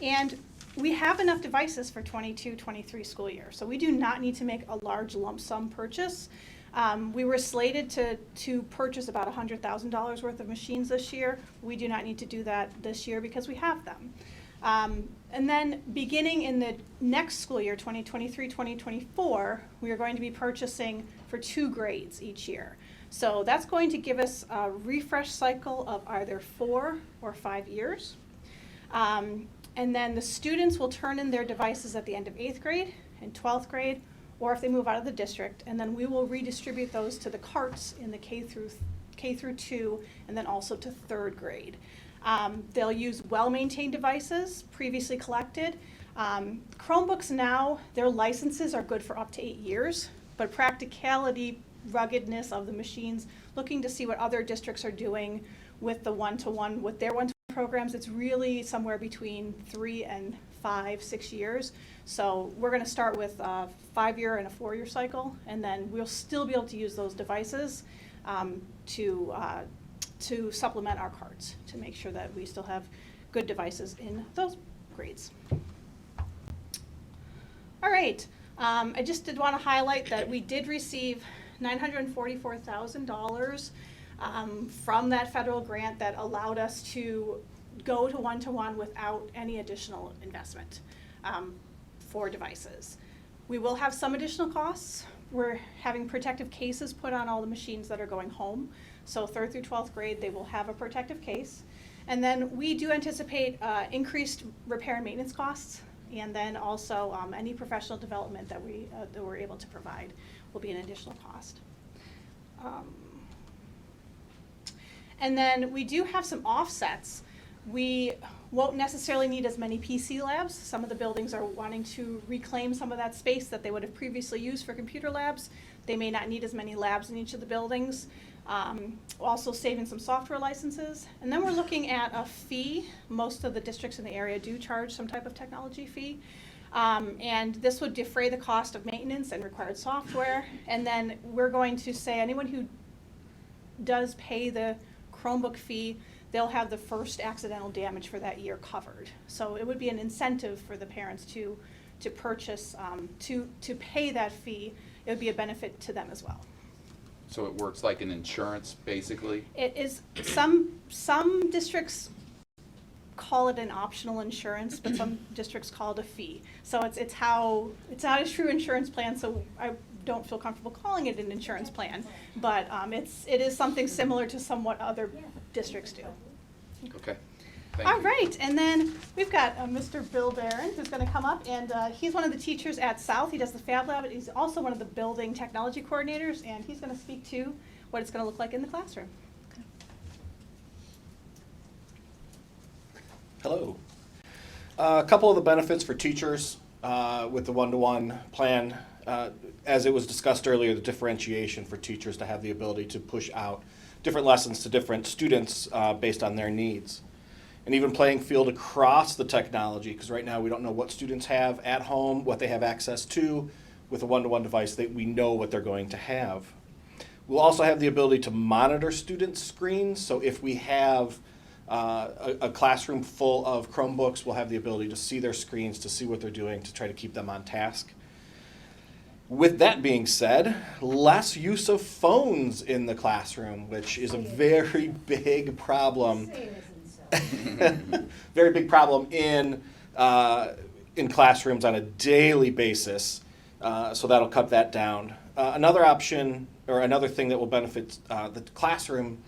And we have enough devices for 22-23 school year, so we do not need to make a large lump sum purchase. We were slated to purchase about $100,000 worth of machines this year. We do not need to do that this year because we have them. And then beginning in the next school year, 2023-2024, we are going to be purchasing for 2 grades each year. So that's going to give us a refresh cycle of either 4 or 5 years. And then the students will turn in their devices at the end of 8th grade and 12th grade, or if they move out of the district, and then we will redistribute those to the carts in the K through 2, and then also to 3rd grade. They'll use well-maintained devices, previously collected. Chromebooks now, their licenses are good for up to 8 years, but practicality ruggedness of the machines, looking to see what other districts are doing with the one-to-one, with their one-to-one programs. It's really somewhere between 3 and 5, 6 years. So we're going to start with a 5-year and a 4-year cycle, and then we'll still be able to use those devices to supplement our cards, to make sure that we still have good devices in those grades. All right, I just did want to highlight that we did receive $944,000 from that federal grant that allowed us to go to one-to-one without any additional investment for devices. We will have some additional costs. We're having protective cases put on all the machines that are going home. So 3rd through 12th grade, they will have a protective case. And then we do anticipate increased repair and maintenance costs. And then also any professional development that we're able to provide will be an additional cost. And then we do have some offsets. We won't necessarily need as many PC labs. Some of the buildings are wanting to reclaim some of that space that they would have previously used for computer labs. They may not need as many labs in each of the buildings. Also saving some software licenses. And then we're looking at a fee. Most of the districts in the area do charge some type of technology fee. And this would defray the cost of maintenance and required software. And then we're going to say anyone who does pay the Chromebook fee, they'll have the first accidental damage for that year covered. So it would be an incentive for the parents to purchase, to pay that fee. It would be a benefit to them as well. So it works like an insurance, basically? It is, some districts call it an optional insurance, but some districts call it a fee. So it's not a true insurance plan, so I don't feel comfortable calling it an insurance plan, but it is something similar to somewhat other districts do. Okay. Thank All you. right, and then we've got Mr. Bill Barron, who's going to come up, and he's one of the teachers at South. He does the FAB Lab. He's also one of the building technology coordinators, and he's going to speak to what it's going to look like in the classroom. Hello. A couple of the benefits for teachers with the one-to-one plan. As it was discussed earlier, the differentiation for teachers to have the ability to push out different lessons to different students based on their needs. And even playing field across the technology, because right now we don't know what students have at home, what they have access to. With a one-to-one device, we know what they're going to have. We'll also have the ability to monitor students' screens. So if we have a classroom full of Chromebooks, we'll have the ability to see their screens, to see what they're doing, to try to keep them on task. With that being said, less use of phones in the classroom, which is a very big problem. Very big problem in classrooms on a daily basis. So that'll cut that down. Another option, or another thing that will benefit the classroom,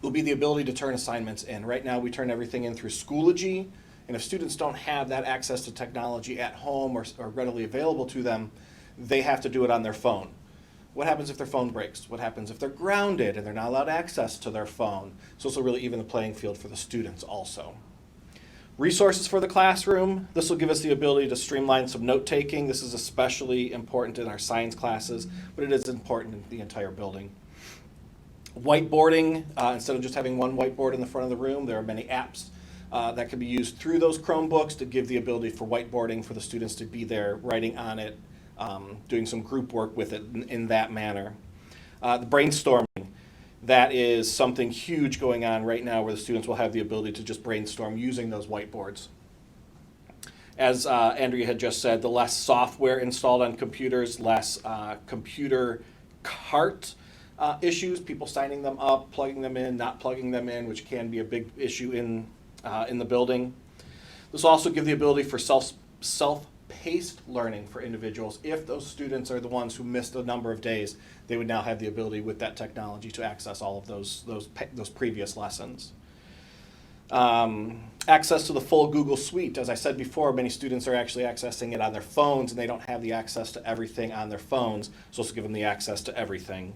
will be the ability to turn assignments in. Right now we turn everything in through Schoology, and if students don't have that access to technology at home or readily available to them, they have to do it on their phone. What happens if their phone breaks? What happens if they're grounded and they're not allowed access to their phone? So this will really even the playing field for the students also. Resources for the classroom. This will give us the ability to streamline some note-taking. This is especially important in our science classes, but it is important in the entire building. Whiteboarding, instead of just having one whiteboard in the front of the room, there are many apps that can be used through those Chromebooks to give the ability for whiteboarding for the students to be there writing on it, doing some group work with it in that manner. The brainstorming, that is something huge going on right now where the students will have the ability to just brainstorm using those whiteboards. As Andrea had just said, the less software installed on computers, less computer cart issues, people signing them up, plugging them in, not plugging them in, which can be a big issue in the building. This will also give the ability for self-paced learning for individuals. If those students are the ones who missed a number of days, they would now have the ability with that technology to access all of those previous lessons. Access to the full Google Suite. As I said before, many students are actually accessing it on their phones and they don't have the access to everything on their phones, so this will give them the access to everything.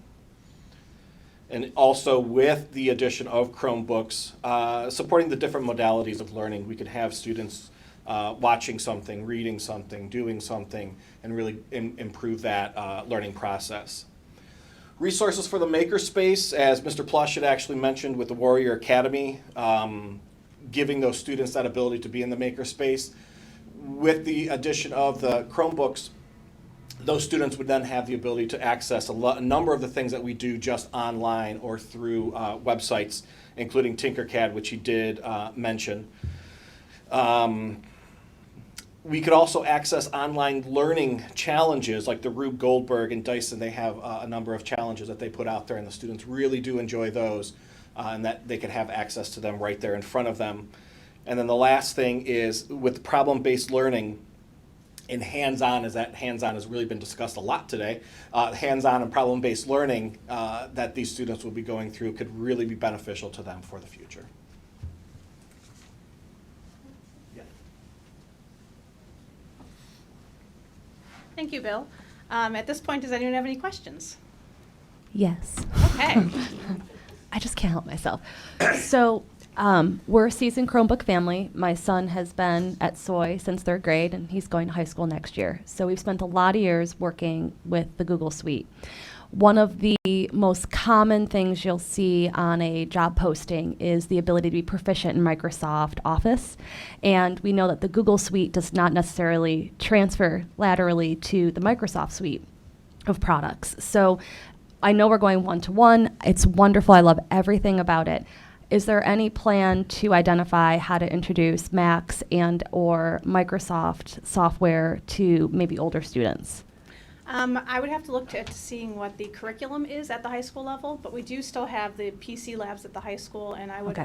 And also with the addition of Chromebooks, supporting the different modalities of learning, we could have students watching something, reading something, doing something, and really improve that learning process. Resources for the makerspace, as Mr. Plush had actually mentioned with the Warrior Academy, giving those students that ability to be in the makerspace. With the addition of the Chromebooks, those students would then have the ability to access a number of the things that we do just online or through websites, including Tinkercad, which he did mention. We could also access online learning challenges like the Rube Goldberg and Dyson. They have a number of challenges that they put out there, and the students really do enjoy those, and that they could have access to them right there in front of them. And then the last thing is with problem-based learning and hands-on, as that hands-on has really been discussed a lot today, hands-on and problem-based learning that these students will be going through could really be beneficial to them for the future. Thank you, Bill. At this point, does anyone have any questions? Yes. Okay. I just can't help myself. So we're a seasoned Chromebook family. My son has been at Soy since 3rd grade, and he's going to high school next year. So we've spent a lot of years working with the Google Suite. One of the most common things you'll see on a job posting is the ability to be proficient in Microsoft Office. And we know that the Google Suite does not necessarily transfer laterally to the Microsoft Suite of products. So I know we're going one-to-one. It's wonderful. I love everything about it. Is there any plan to identify how to introduce Macs and or Microsoft software to maybe older students? I would have to look to seeing what the curriculum is at the high school level, but we do still have the PC labs at the high school, and I would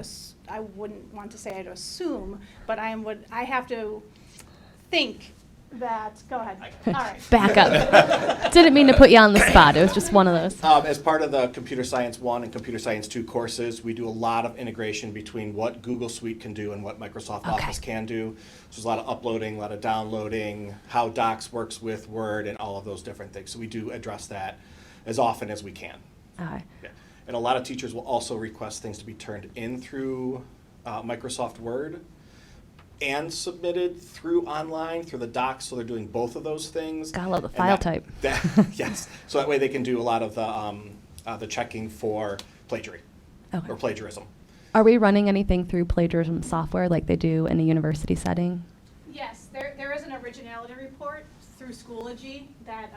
I wouldn't want to say I'd assume, but I have to think that. Go ahead. All right. Back up. Didn't mean to put you on the spot. It was just one of those. As part of the Computer Science 1 and Computer Science 2 courses, we do a lot of integration between what Google Suite can do and what Microsoft Office can do. So there's a lot of uploading, a lot of downloading, how Docs works with Word, and all of those different things. So we do address that as often as we can. Okay. Yeah. And a lot of teachers will also request things to be turned in through Microsoft Word and submitted through online, through the docs, so they're doing both of those things. Gotta love the file type. Yes, so that way they can do a lot of the checking for plagiarism. Okay. Or plagiarism. Are we running anything through plagiarism software like they do in a university setting? Yes, there is an originality report through Schoology that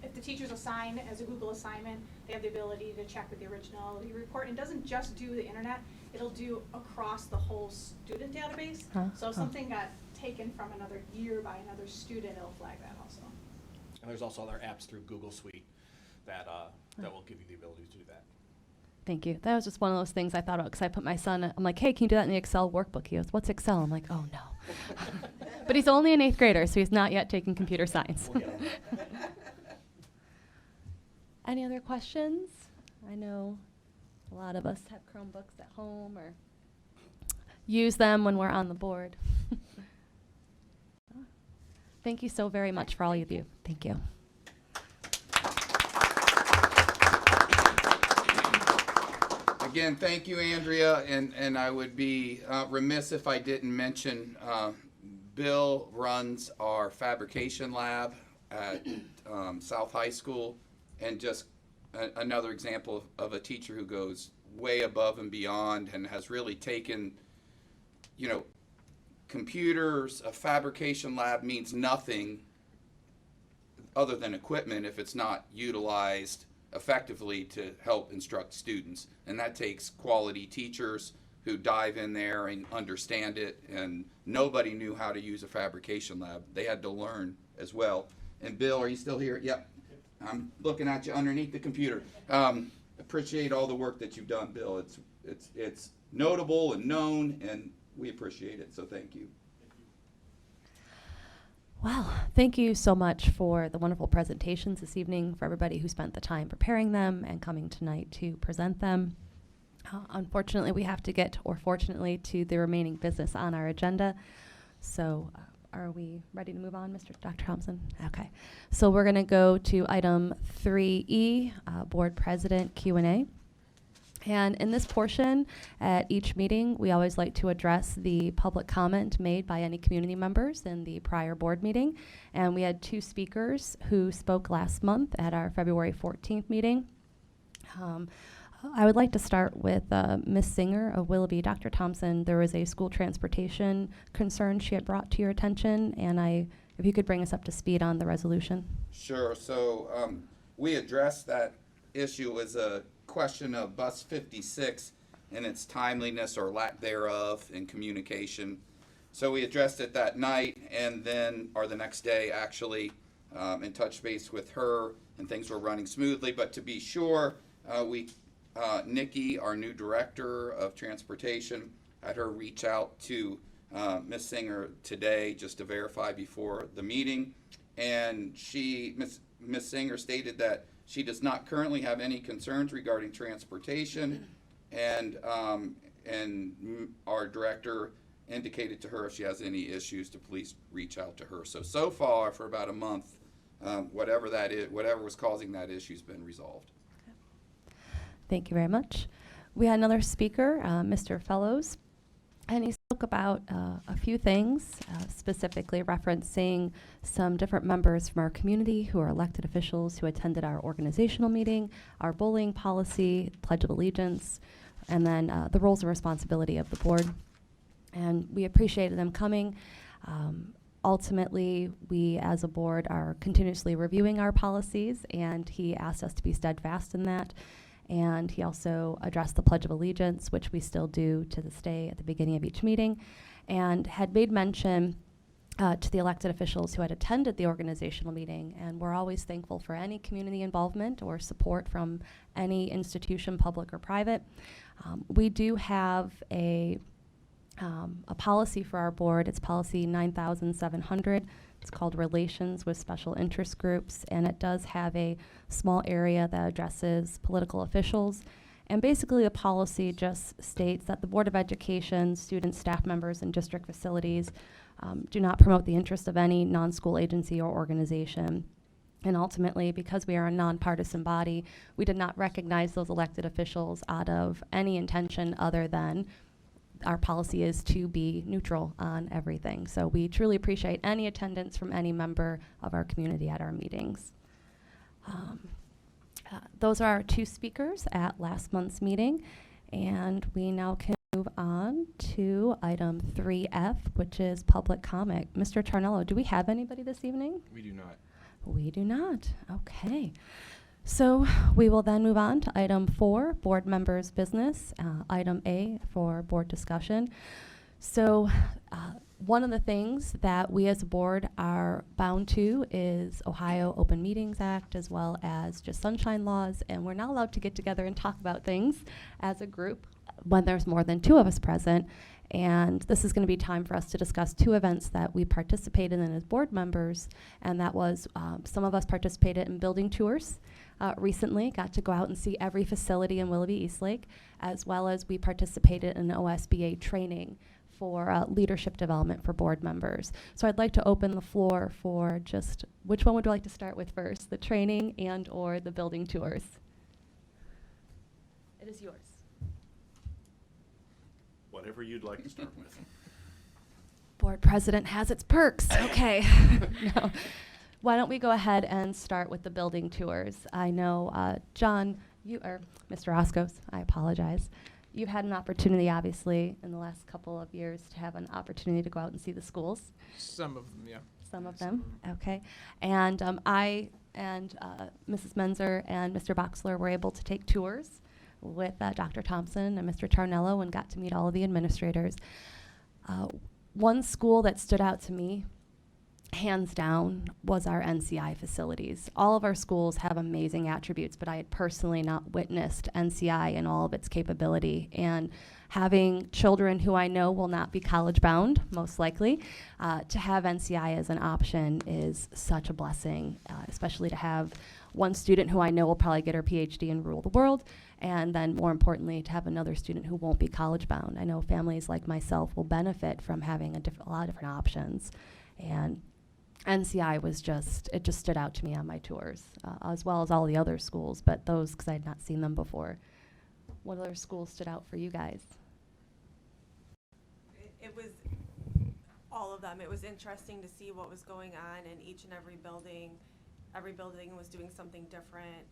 if the teachers assign as a Google assignment, they have the ability to check with the originality report. And it doesn't just do the internet, it'll do across the whole student database. So if something got taken from another year by another student, it'll flag that also. And there's also other apps through Google Suite that will give you the ability to do that. Thank you. That was just one of those things I thought about because I put my son, I'm like, hey, can you do that in the Excel workbook? He goes, what's Excel? I'm like, oh no. But he's only an 8th grader, so he's not yet taking computer science. Any other questions? I know a lot of us have Chromebooks at home or use them when we're on the board. Thank you so very much for all of you. Thank you. Again, thank you, Andrea, and I would be remiss if I didn't mention Bill runs our fabrication lab at South High School, and just another example of a teacher who goes way above and beyond and has really taken, computers, a fabrication lab means nothing other than equipment if it's not utilized effectively to help instruct students. And that takes quality teachers who dive in there and understand it, and nobody knew how to use a fabrication lab. They had to learn as well. And Bill, are you still here? Yep. I'm looking at you underneath the computer. Appreciate all the work that you've done, Bill. It's notable and known, and we appreciate it, so thank you. Well, thank you so much for the wonderful presentations this evening, for everybody who spent the time preparing them and coming tonight to present them. Unfortunately, we have to get, or fortunately, to the remaining business on our agenda. So are we ready to move on, Dr. Thompson? Okay. So we're going to go to item 3E, Board President Q&A. And in this portion, at each meeting, we always like to address the public comment made by any community members in the prior board meeting. And we had 2 speakers who spoke last month at our February 14th meeting. I would like to start with Ms. Singer of Willoughby. Dr. Thompson, there was a school transportation concern she had brought to your attention, and if you could bring us up to speed on the resolution. Sure. So we addressed that issue as a question of bus 56 and its timeliness or lack thereof in communication. So we addressed it that night, and then, or the next day actually, and touched base with her, and things were running smoothly. But to be sure, Nikki, our new director of transportation, had her reach out to Ms. Singer today just to verify before the meeting. And Ms. Singer stated that she does not currently have any concerns regarding transportation, and our director indicated to her if she has any issues to please reach out to her. So far, for about a month, whatever that is, whatever was causing that issue has been resolved. Thank you very much. We had another speaker, Mr. Fellows, and he spoke about a few things, specifically referencing some different members from our community who are elected officials who attended our organizational meeting, our bullying policy, Pledge of Allegiance, and then the roles and responsibility of the board. And we appreciated them coming. Ultimately, we as a board are continuously reviewing our policies, and he asked us to be steadfast in that. And he also addressed the Pledge of Allegiance, which we still do to this day at the beginning of each meeting, and had made mention to the elected officials who had attended the organizational meeting. And we're always thankful for any community involvement or support from any institution, public or private. We do have a policy for our board. It's policy 9700. It's called Relations with Special Interest Groups, and it does have a small area that addresses political officials. And basically the policy just states that the Board of Education, students, staff members, and district facilities do not promote the interest of any non-school agency or organization. And ultimately, because we are a nonpartisan body, we did not recognize those elected officials out of any intention other than our policy is to be neutral on everything. So we truly appreciate any attendance from any member of our community at our meetings. Those are our 2 speakers at last month's meeting, and we now can move on to item 3F, which is public comment. Mr. Taranello, do we have anybody this evening? We do not. We do not. Okay. So we will then move on to item 4, board members' business, item A for board discussion. So one of the things that we as a board are bound to is Ohio Open Meetings Act, as well as just sunshine laws, and we're not allowed to get together and talk about things as a group when there's more than 2 of us present. And this is going to be time for us to discuss 2 events that we participated in as board members, and that was some of us participated in building tours recently, got to go out and see every facility in Willoughby Eastlake, as well as we participated in OSBA training for leadership development for board members. So I'd like to open the floor for just, which one would you like to start with first, the training and or the building tours? It is yours. Whatever you'd like to start with. Board president has its perks. Okay. No. Why don't we go ahead and start with the building tours? I know, John, you or Mr. Roscoe, I apologize. You've had an opportunity, obviously, in the last couple of years to have an opportunity to go out and see the schools. Some of them, yeah. Some of them, okay. And I and Mrs. Menzer and Mr. Boxler were able to take tours with Dr. Thompson and Mr. Taranello and got to meet all of the administrators. One school that stood out to me, hands down, was our NCI facilities. All of our schools have amazing attributes, but I had personally not witnessed NCI in all of its capability. And having children who I know will not be college bound, most likely, to have NCI as an option is such a blessing, especially to have one student who I know will probably get her PhD and rule the world, and then more importantly, to have another student who won't be college bound. I know families like myself will benefit from having a lot of different options. And NCI was just stood out to me on my tours, as well as all the other schools, but those because I had not seen them before. what other schools stood out for you guys? It was all of them. It was interesting to see what was going on in each and every building. Every building was doing something different.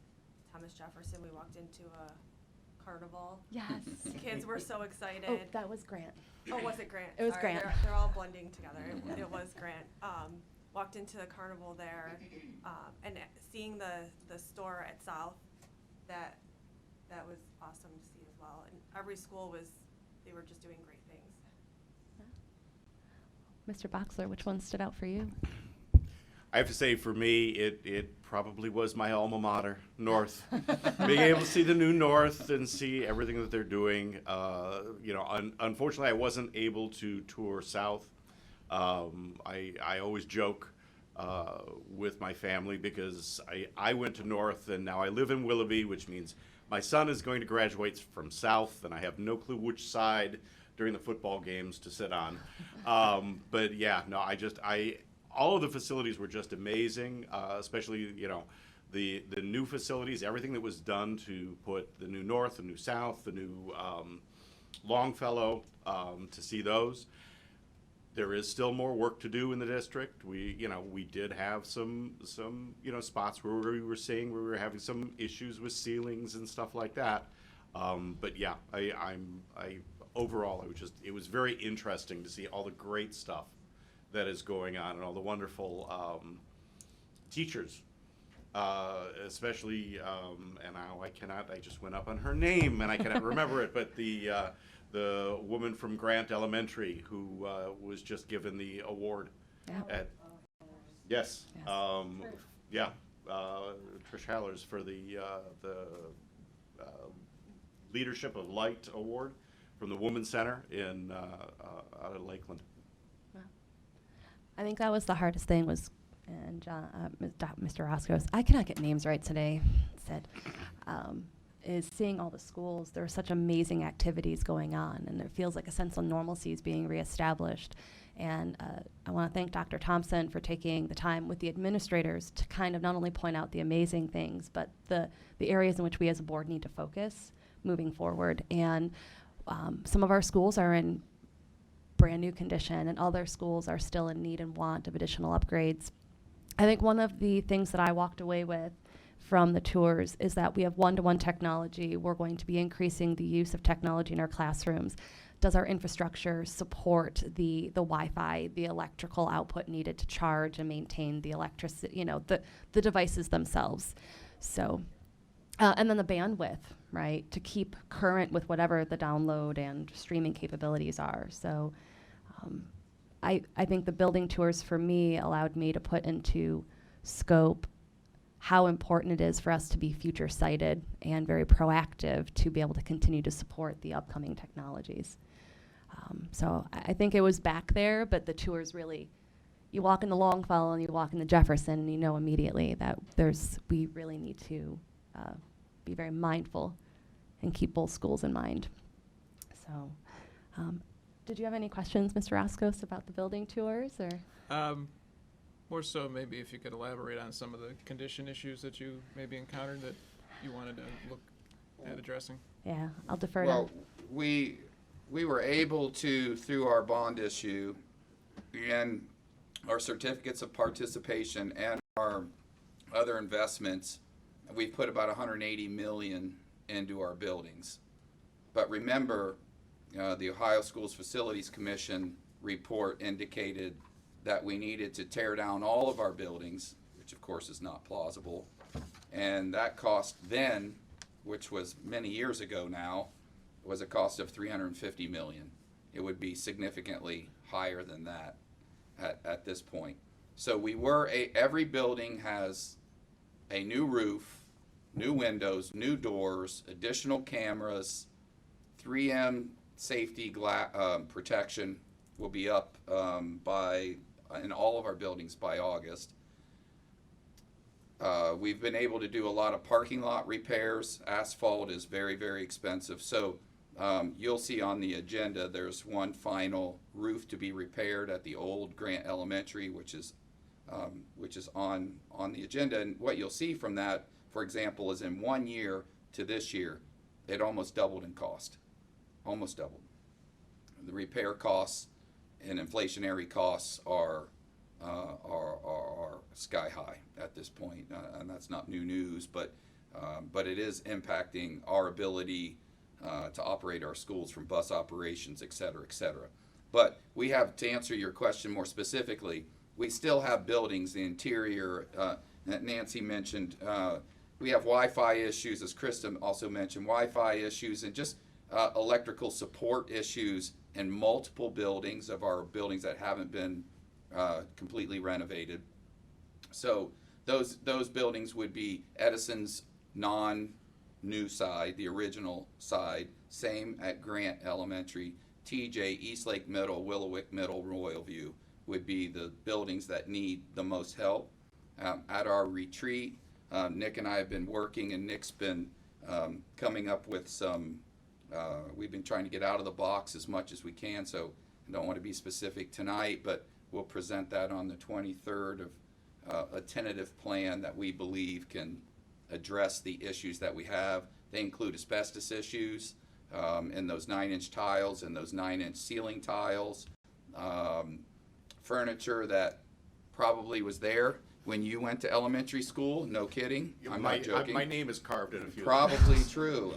Thomas Jefferson, we walked into a carnival. Yes. Kids were so excited. Oh, that was Grant. Oh, was it Grant? It was Sorry, Grant. They're all blending together. It was Grant. Walked into the carnival there, and seeing the store at South, that was awesome to see as well. And every school they were just doing great things. Mr. Boxler, which one stood out for you? I have to say, for me, it probably was my alma mater, North. Being able to see the new North and see everything that they're doing. Unfortunately, I wasn't able to tour South. I always joke with my family because I went to North and now I live in Willoughby, which means my son is going to graduate from South, and I have no clue which side during the football games to sit on. But yeah, no, all of the facilities were just amazing, especially, the new facilities, everything that was done to put the new North, the new South, the new Longfellow, to see those. There is still more work to do in the district. We did have some spots where we were having some issues with ceilings and stuff like that. But yeah, overall, it was very interesting to see all the great stuff that is going on and all the wonderful teachers, especially, and now I just went up on her name and I cannot remember it, but the woman from Grant Elementary who was just given the award at, yes. Trish Hallers for the Leadership of Light Award from the Women's Center out of Lakeland. I think that was the hardest thing and Mr. Roscoe, I cannot get names right today, said, is seeing all the schools. There are such amazing activities going on, and it feels like a sense of normalcy is being reestablished. And I want to thank Dr. Thompson for taking the time with the administrators to kind of not only point out the amazing things, but the areas in which we as a board need to focus moving forward. And some of our schools are in brand new condition, and other schools are still in need and want of additional upgrades. I think one of the things that I walked away with from the tours is that we have one-to-one technology. We're going to be increasing the use of technology in our classrooms. Does our infrastructure support the Wi-Fi, the electrical output needed to charge and maintain the electricity, the devices themselves? So, and then the bandwidth, right, to keep current with whatever the download and streaming capabilities are. So I think the building tours for me allowed me to put into scope how important it is for us to be future sighted and very proactive to be able to continue to support the upcoming technologies. So I think it was back there, but the tours really, you walk into Longfellow and you walk into Jefferson and you know immediately that we really need to be very mindful and keep both schools in mind. So, did you have any questions, Mr. Roscos, about the building tours, or? More so, maybe if you could elaborate on some of the condition issues that you maybe encountered that you wanted to look at addressing. Yeah, I'll defer Well, to. we were able to, through our bond issue and our certificates of participation and our other investments, we've put about $180 million into our buildings. But remember, the Ohio Schools Facilities Commission report indicated that we needed to tear down all of our buildings, which of course is not plausible. And that cost then, which was many years ago now, was a cost of $350 million. It would be significantly higher than that at this point. So every building has a new roof, new windows, new doors, additional cameras, 3M safety protection will be up in all of our buildings by August. We've been able to do a lot of parking lot repairs. Asphalt is very, very expensive. So you'll see on the agenda there's one final roof to be repaired at the old Grant Elementary, which is on the agenda. And what you'll see from that, for example, is in 1 year to this year, it almost doubled in cost, almost doubled. The repair costs and inflationary costs are sky high at this point, and that's not new news, but it is impacting our ability to operate our schools, from bus operations, et cetera, et cetera. But we have, to answer your question more specifically, we still have buildings, the interior, that Nancy mentioned. We have Wi-Fi issues, as Krista also mentioned, Wi-Fi issues, and just electrical support issues in multiple buildings of our buildings that haven't been completely renovated. So those buildings would be Edison's non-new side, the original side, same at Grant Elementary, TJ, Eastlake Middle, Willowick Middle, Royal View would be the buildings that need the most help. At our retreat, Nick and I have been working, and Nick's been coming up with some, we've been trying to get out of the box as much as we can, so I don't want to be specific tonight, but we'll present that on the 23rd of a tentative plan that we believe can address the issues that we have. They include asbestos issues in those 9-inch tiles and those 9-inch ceiling tiles, furniture that probably was there when you went to elementary school. No kidding. I'm not joking. My name is carved in a few. Probably true.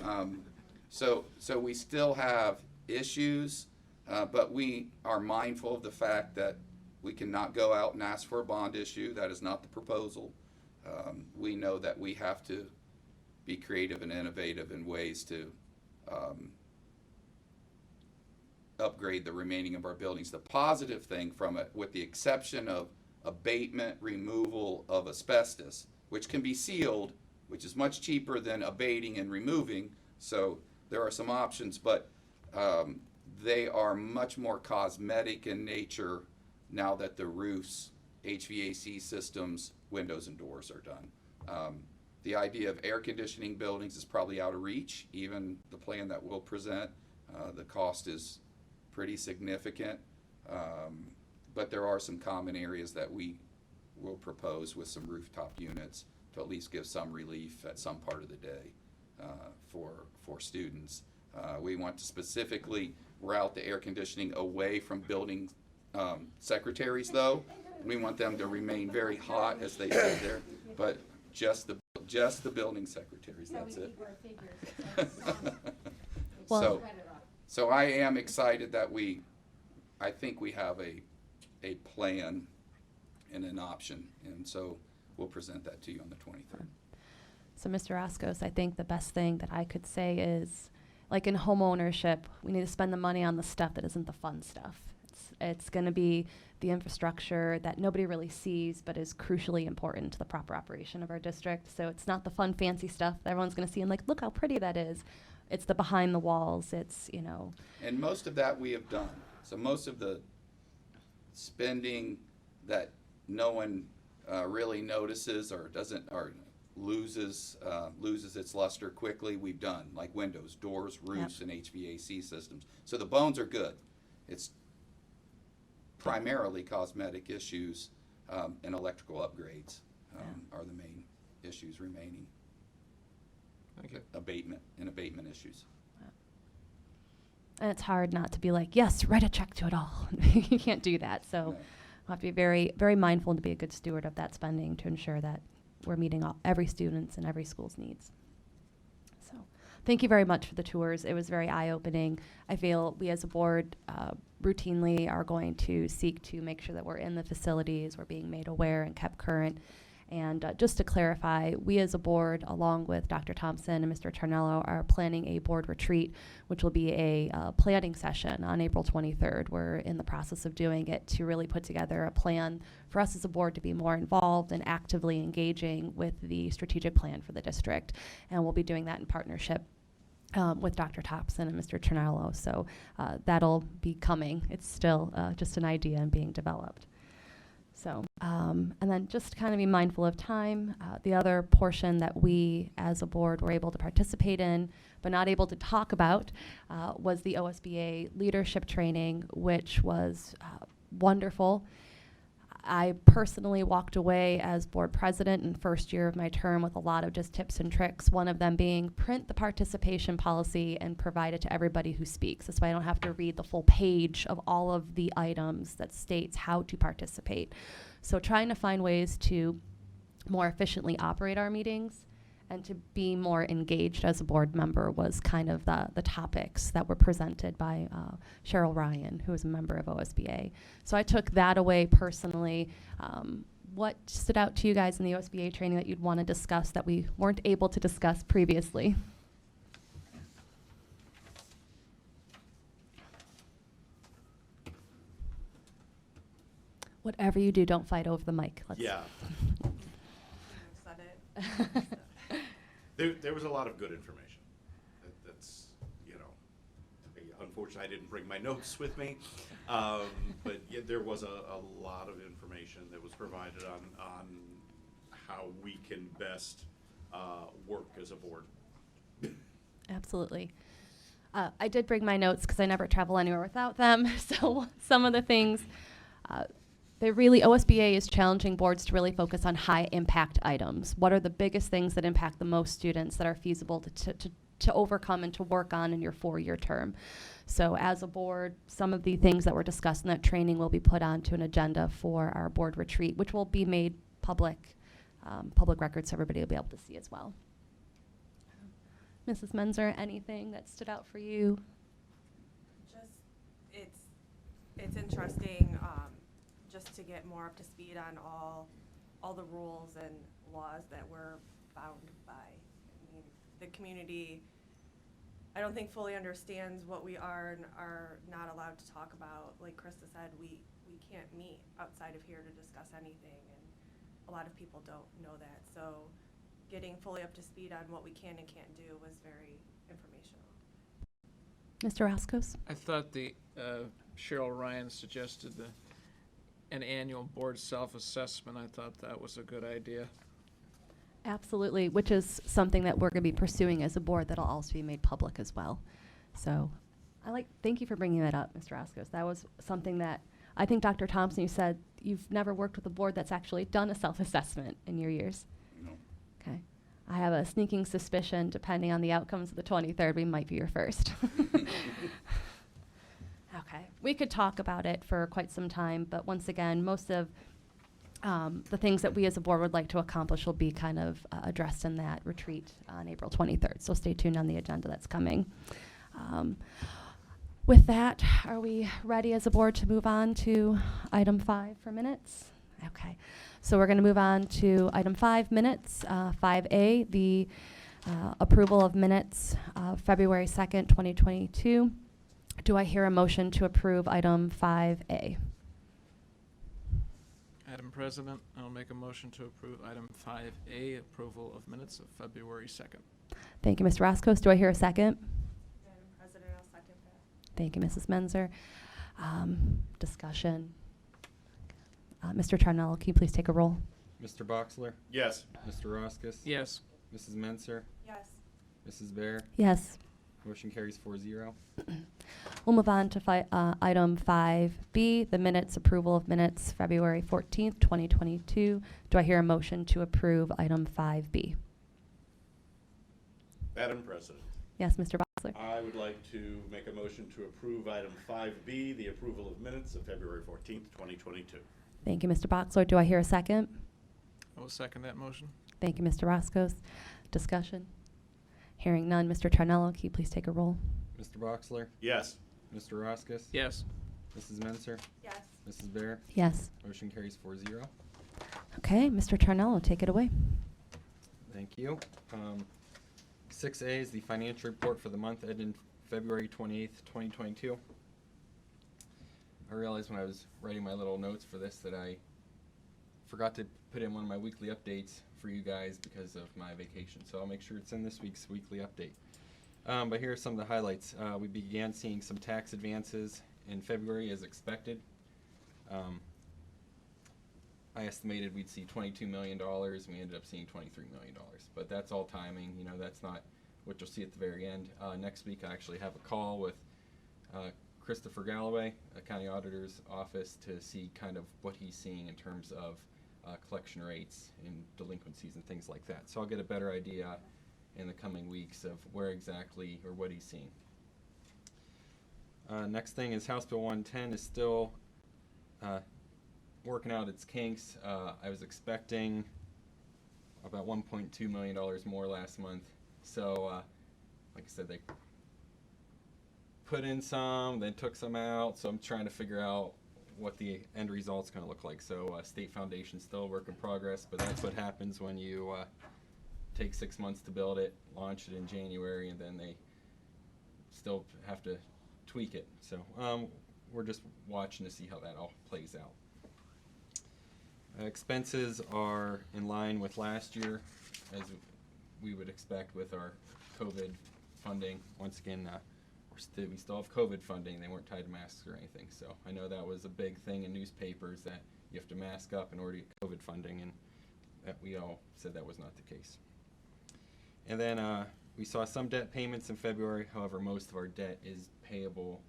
So we still have issues, but we are mindful of the fact that we cannot go out and ask for a bond issue. That is not the proposal. We know that we have to be creative and innovative in ways to upgrade the remaining of our buildings. The positive thing from it, with the exception of abatement, removal of asbestos, which can be sealed, which is much cheaper than abating and removing, so there are some options, but they are much more cosmetic in nature now that the roofs, HVAC systems, windows and doors are done. The idea of air conditioning buildings is probably out of reach. Even the plan that we'll present, the cost is pretty significant, but there are some common areas that we will propose with some rooftop units to at least give some relief at some part of the day for students. We want to specifically route the air conditioning away from building secretaries, though. We want them to remain very hot, as they said there, but just the building secretaries, that's it. So I am excited that I think we have a plan and an option, and so we'll present that to you on the 23rd. So Mr. Ascos, I think the best thing that I could say is, like in home ownership, we need to spend the money on the stuff that isn't the fun stuff. It's going to be the infrastructure that nobody really sees but is crucially important to the proper operation of our district. So it's not the fun, fancy stuff that everyone's going to see and like, look how pretty that is. It's the behind the walls. It's, you know. And most of that we have done. So most of the spending that no one really notices or doesn't or loses its luster quickly, we've done, like windows, doors, roofs, and HVAC systems. So the bones are good. It's primarily cosmetic issues and electrical upgrades are the main issues remaining. Thank you. Abatement issues. And it's hard not to be like, yes, write a check to it all. You can't do that. So we'll have to be very, very mindful and to be a good steward of that spending to ensure that we're meeting every student's and every school's needs. So thank you very much for the tours. It was very eye-opening. I feel we as a board routinely are going to seek to make sure that we're in the facilities, we're being made aware and kept current. And just to clarify, we as a board, along with Dr. Thompson and Mr. Taranello, are planning a board retreat, which will be a planning session on April 23rd. We're in the process of doing it to really put together a plan for us as a board to be more involved and actively engaging with the strategic plan for the district. And we'll be doing that in partnership with Dr. Thompson and Mr. Taranello. So that'll be coming. It's still just an idea and being developed. So, and then just kind of be mindful of time. The other portion that we as a board were able to participate in, but not able to talk about, was the OSBA leadership training, which was wonderful. I personally walked away as board president in first year of my term with a lot of just tips and tricks, one of them being print the participation policy and provide it to everybody who speaks. This way I don't have to read the full page of all of the items that states how to participate. So trying to find ways to more efficiently operate our meetings and to be more engaged as a board member was kind of the topics that were presented by Cheryl Ryan, who is a member of OSBA. So I took that away personally. What stood out to you guys in the OSBA training that you'd want to discuss that we weren't able to discuss previously? Whatever you do, don't fight over the mic. Yeah. There was a lot of good information. That's, you know, unfortunately I didn't bring my notes with me, but yeah, there was a lot of information that was provided on how we can best work as a board. Absolutely. I did bring my notes because I never travel anywhere without them. So some of the things, OSBA is challenging boards to really focus on high impact items. What are the biggest things that impact the most students that are feasible to overcome and to work on in your 4-year term? So as a board, some of the things that were discussed in that training will be put onto an agenda for our board retreat, which will be made public record so everybody will be able to see as well. Mrs. Menzer, anything that stood out for you? Just, it's interesting, just to get more up to speed on all the rules and laws that we're bound by. I mean, the community, I don't think fully understands what we are and are not allowed to talk about. Like Krista said, we can't meet outside of here to discuss anything, and a lot of people don't know that. So getting fully up to speed on what we can and can't do was very informational. Mr. Raskos? I thought the Cheryl Ryan suggested an annual board self-assessment. I thought that was a good idea. Absolutely, which is something that we're going to be pursuing as a board that'll also be made public as well. So thank you for bringing that up, Mr. Raskos. That was something that I think Dr. Thompson, you said you've never worked with a board that's actually done a self-assessment in your years. No. Okay. I have a sneaking suspicion, depending on the outcomes of the 23rd, we might be your first. Okay. We could talk about it for quite some time, but once again, most of the things that we as a board would like to accomplish will be kind of addressed in that retreat on April 23rd. So stay tuned on the agenda that's coming. With that, are we ready as a board to move on to item 5 for minutes? Okay. So we're going to move on to item 5 minutes, 5A, the approval of minutes February 2nd, 2022. Do I hear a motion to approve item 5A? Madam President, I'll make a motion to approve item 5A, approval of minutes of February 2nd. Thank you, Mr. Raskos. Do I hear a second? Madam President, I'll second that. Thank you, Mrs. Menzer. Discussion. Mr. Taranello, can you please take a roll? Mr. Boxler? Yes. Mr. Roskis? Yes. Mrs. Menser? Yes. Mrs. Bear? Yes. Motion carries 4-0. We'll move on to item 5B, the minutes, approval of minutes, February 14th, 2022. Do I hear a motion to approve item 5B? Madam President. Yes, Mr. Boxler. I would like to make a motion to approve item 5B, the approval of minutes of February 14th, 2022. Thank you, Mr. Boxler. Do I hear a second? I will second that motion. Thank you, Mr. Raskos. Discussion? Hearing none. Mr. Taranello, can you please take a roll? Mr. Boxler? Yes. Mr. Roskis? Yes. Mrs. Menser? Yes. Mrs. Bear? Yes. Motion carries 4-0. Okay, Mr. Taranello, take it away. Thank you. 6A is the financial report for the month ending February 28th, 2022. I realized when I was writing my little notes for this that I forgot to put in one of my weekly updates for you guys because of my vacation. So I'll make sure it's in this week's weekly update. But here are some of the highlights. We began seeing some tax advances in February as expected. I estimated we'd see $22 million. We ended up seeing $23 million. But that's all timing. That's not what you'll see at the very end. Next week I actually have a call with Christopher Galloway, a county auditor's office, to see kind of what he's seeing in terms of collection rates and delinquencies and things like that. So I'll get a better idea in the coming weeks of where exactly or what he's seeing. Next thing is House Bill 110 is still working out its kinks. I was expecting about $1.2 million more last month. So, like I said, they put in some, then took some out. So I'm trying to figure out what the end result's going to look like. So State Foundation's still a work in progress, but that's what happens when you take 6 months to build it, launch it in January, and then they still have to tweak it. So we're just watching to see how that all plays out. Expenses are in line with last year, as we would expect with our COVID funding. Once again, we still have COVID funding. They weren't tied to masks or anything. So I know that was a big thing in newspapers, that you have to mask up in order to get COVID funding, and that we all said that was not the case. And then we saw some debt payments in February. However, most of our debt is payable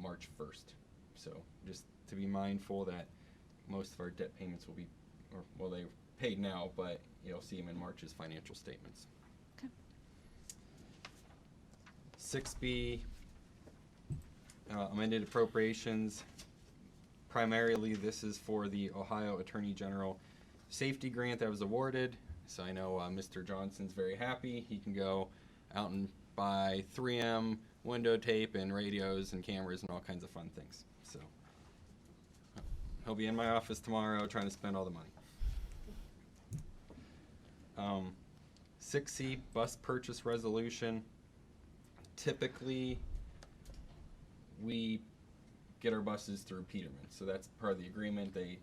March 1st. So just to be mindful that most of our debt payments will be, well, they're paid now, but you'll see them in March's financial statements. Okay. 6B, amended appropriations. Primarily, this is for the Ohio Attorney General safety grant that was awarded. So I know Mr. Johnson's very happy. He can go out and buy 3M window tape and radios and cameras and all kinds of fun things. So he'll be in my office tomorrow trying to spend all the money. 6C, bus purchase resolution. Typically, we get our buses through Peterman. So that's part of the agreement. They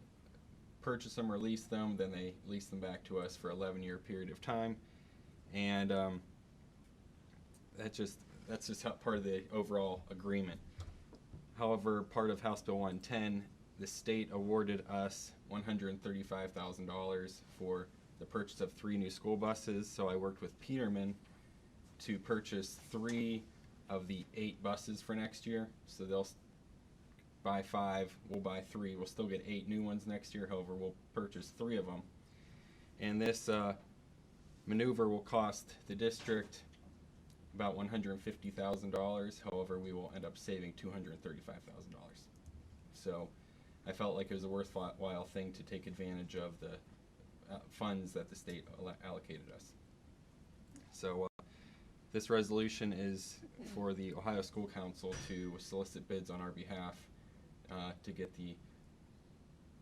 purchase them or lease them, then they lease them back to us for an 11-year period of time. And that's just part of the overall agreement. However, part of House Bill 110, the state awarded us $135,000 for the purchase of 3 new school buses. So I worked with Peterman to purchase 3 of the 8 buses for next year. So they'll buy 5, we'll buy 3. We'll still get 8 new ones next year. However, we'll purchase 3 of them. And this maneuver will cost the district about $150,000. However, we will end up saving $235,000. So I felt like it was a worthwhile thing to take advantage of the funds that the state allocated us. So this resolution is for the Ohio School Council to solicit bids on our behalf to get the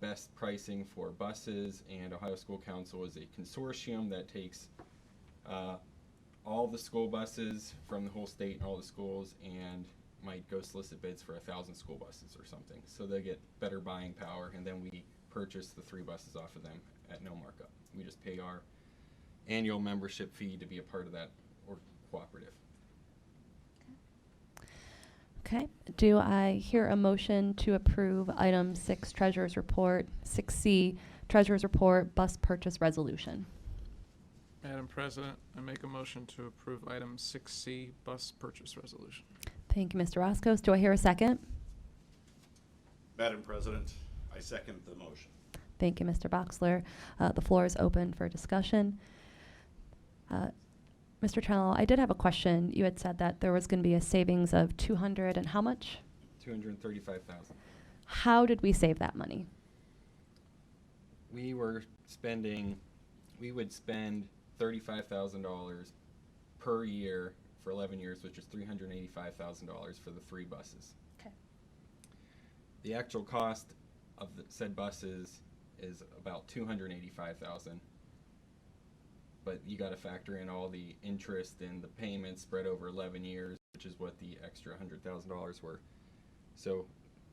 best pricing for buses, and Ohio School Council is a consortium that takes all the school buses from the whole state and all the schools, and might go solicit bids for 1,000 school buses or something. So they get better buying power, and then we purchase the 3 buses off of them at no markup. We just pay our annual membership fee to be a part of that or cooperative. Okay. Do I hear a motion to approve item 6, Treasurer's Report, 6C, Treasurer's Report, Bus Purchase Resolution? Madam President, I make a motion to approve item 6C, bus purchase resolution. Thank you, Mr. Roscoe. Do I hear a second? Madam President, I second the motion. Thank you, Mr. Boxler. The floor is open for discussion. Mr. Taranello, I did have a question. You had said that there was going to be a savings of 200 and how much? $235,000. How did we save that money? We would spend $35,000 per year for 11 years, which is $385,000 for the 3 buses. Okay. The actual cost of the said buses is about $285,000. But you got to factor in all the interest and the payments spread over 11 years, which is what the extra $100,000 were. So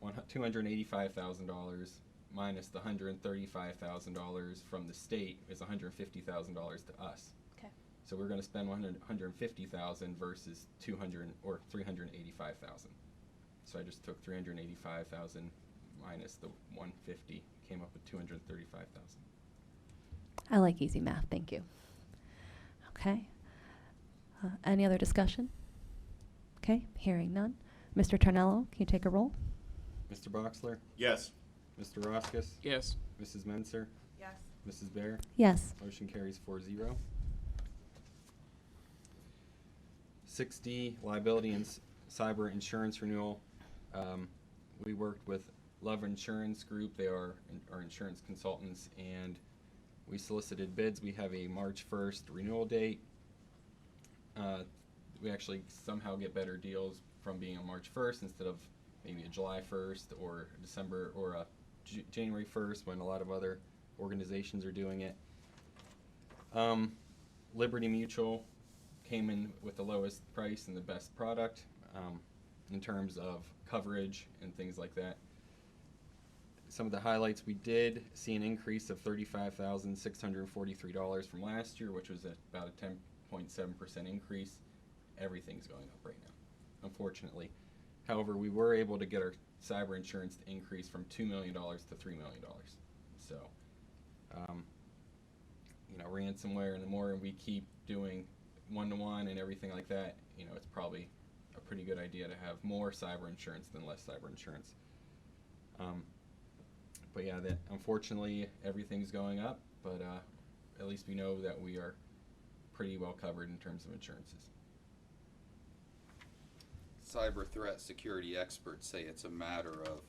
$285,000 minus the $135,000 from the state is $150,000 to us. Okay. So we're going to spend $150,000 versus $385,000. So I just took $385,000 minus the $150, came up with $235,000. I like easy math. Thank you. Okay. Any other discussion? Okay. Hearing none. Mr. Taranello, can you take a roll? Mr. Boxler? Yes. Mr. Roskis? Yes. Mrs. Menser? Yes. Mrs. Bear? Yes. Motion carries 4-0. 6D, liability and cyber insurance renewal. We worked with Love Insurance Group. They are our insurance consultants, and we solicited bids. We have a March 1st renewal date. We actually somehow get better deals from being on March 1st instead of maybe a July 1st or December or a January 1st when a lot of other organizations are doing it. Liberty Mutual came in with the lowest price and the best product in terms of coverage and things like that. Some of the highlights, we did see an increase of $35,643 from last year, which was about a 10.7% increase. Everything's going up right now, unfortunately. However, we were able to get our cyber insurance to increase from $2 million to $3 million. So, ransomware, and the more we keep doing one-to-one and everything like that, it's probably a pretty good idea to have more cyber insurance than less cyber insurance. But yeah, unfortunately, everything's going up, but at least we know that we are pretty well covered in terms of insurances. Cyber threat security experts say it's a matter of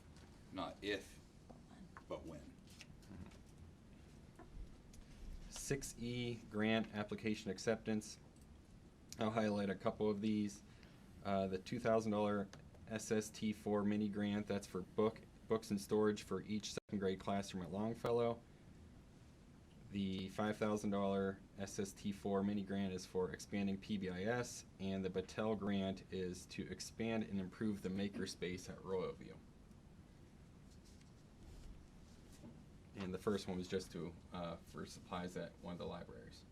not if, but when. 6E, grant application acceptance. I'll highlight a couple of these. The $2,000 SST4 mini grant, that's for books and storage for each second grade classroom at Longfellow. The $5,000 SST4 mini grant is for expanding PBIS, and the Battelle grant is to expand and improve the makerspace at Royal View. And the first one was just for supplies at one of the libraries.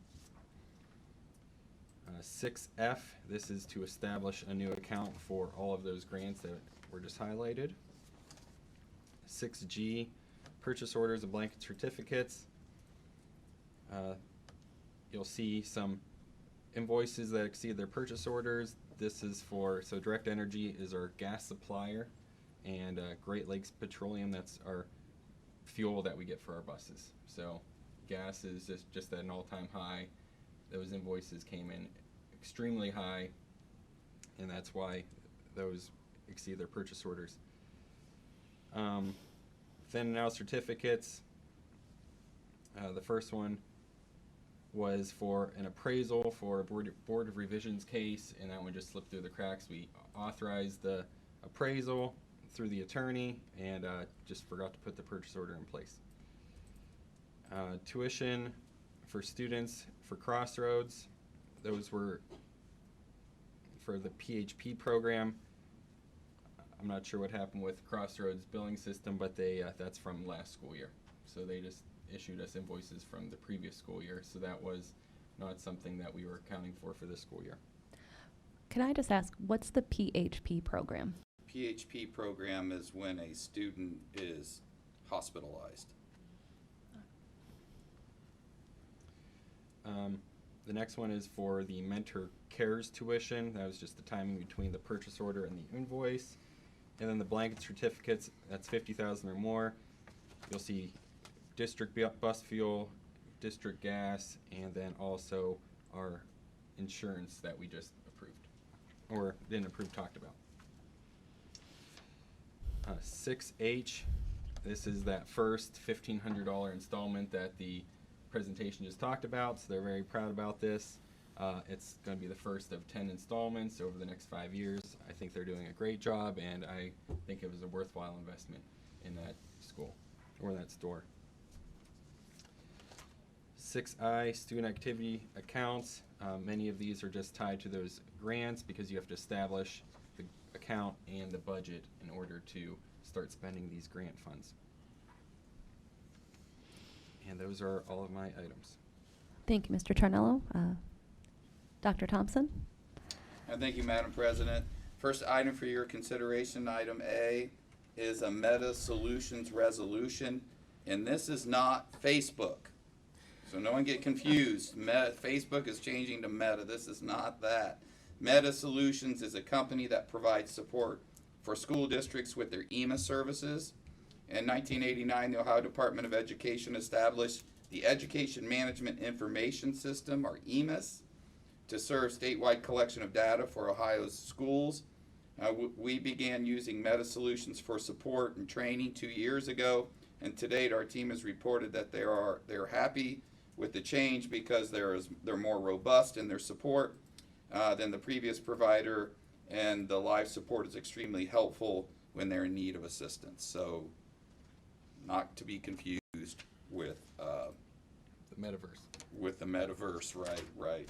6F, this is to establish a new account for all of those grants that were just highlighted. 6G, purchase orders and blanket certificates. You'll see some invoices that exceed their purchase orders. This is so Direct Energy is our gas supplier, and Great Lakes Petroleum, that's our fuel that we get for our buses. So gas is just at an all-time high. Those invoices came in extremely high, and that's why those exceed their purchase orders. Then now certificates. The first one was for an appraisal for a board of revisions case, and that one just slipped through the cracks. We authorized the appraisal through the attorney and just forgot to put the purchase order in place. Tuition for students for Crossroads, those were for the PHP program. I'm not sure what happened with Crossroads billing system, but that's from last school year. So they just issued us invoices from the previous school year, so that was not something that we were accounting for this school year. Can I just ask, what's the PHP program? PHP program is when a student is hospitalized. The next one is for the Mentor Cares tuition. That was just the timing between the purchase order and the invoice. And then the blanket certificates, that's $50,000 or more. You'll see district bus fuel, district gas, and then also our insurance that we just approved, or didn't approve, talked about. 6H, this is that first $1,500 installment that the presentation just talked about, so they're very proud about this. It's going to be the first of 10 installments over the next 5 years. I think they're doing a great job, and I think it was a worthwhile investment in that school or that store. 6I, student activity accounts. Many of these are just tied to those grants because you have to establish the account and the budget in order to start spending these grant funds. And those are all of my items. Thank you, Mr. Taranello. Dr. Thompson? And thank you, Madam President. First item for your consideration, item A, is a Meta Solutions resolution, and this is not Facebook. So no one get confused. Facebook is changing to Meta. This is not that. Meta Solutions is a company that provides support for school districts with their EMA services. In 1989, the Ohio Department of Education established the Education Management Information System, or EMIS, to serve statewide collection of data for Ohio's schools. We began using Meta Solutions for support and training 2 years ago, and to date our team has reported that they're happy with the change because they're more robust in their support than the previous provider, and the live support is extremely helpful when they're in need of assistance. So, not to be confused with the metaverse. With the metaverse, right.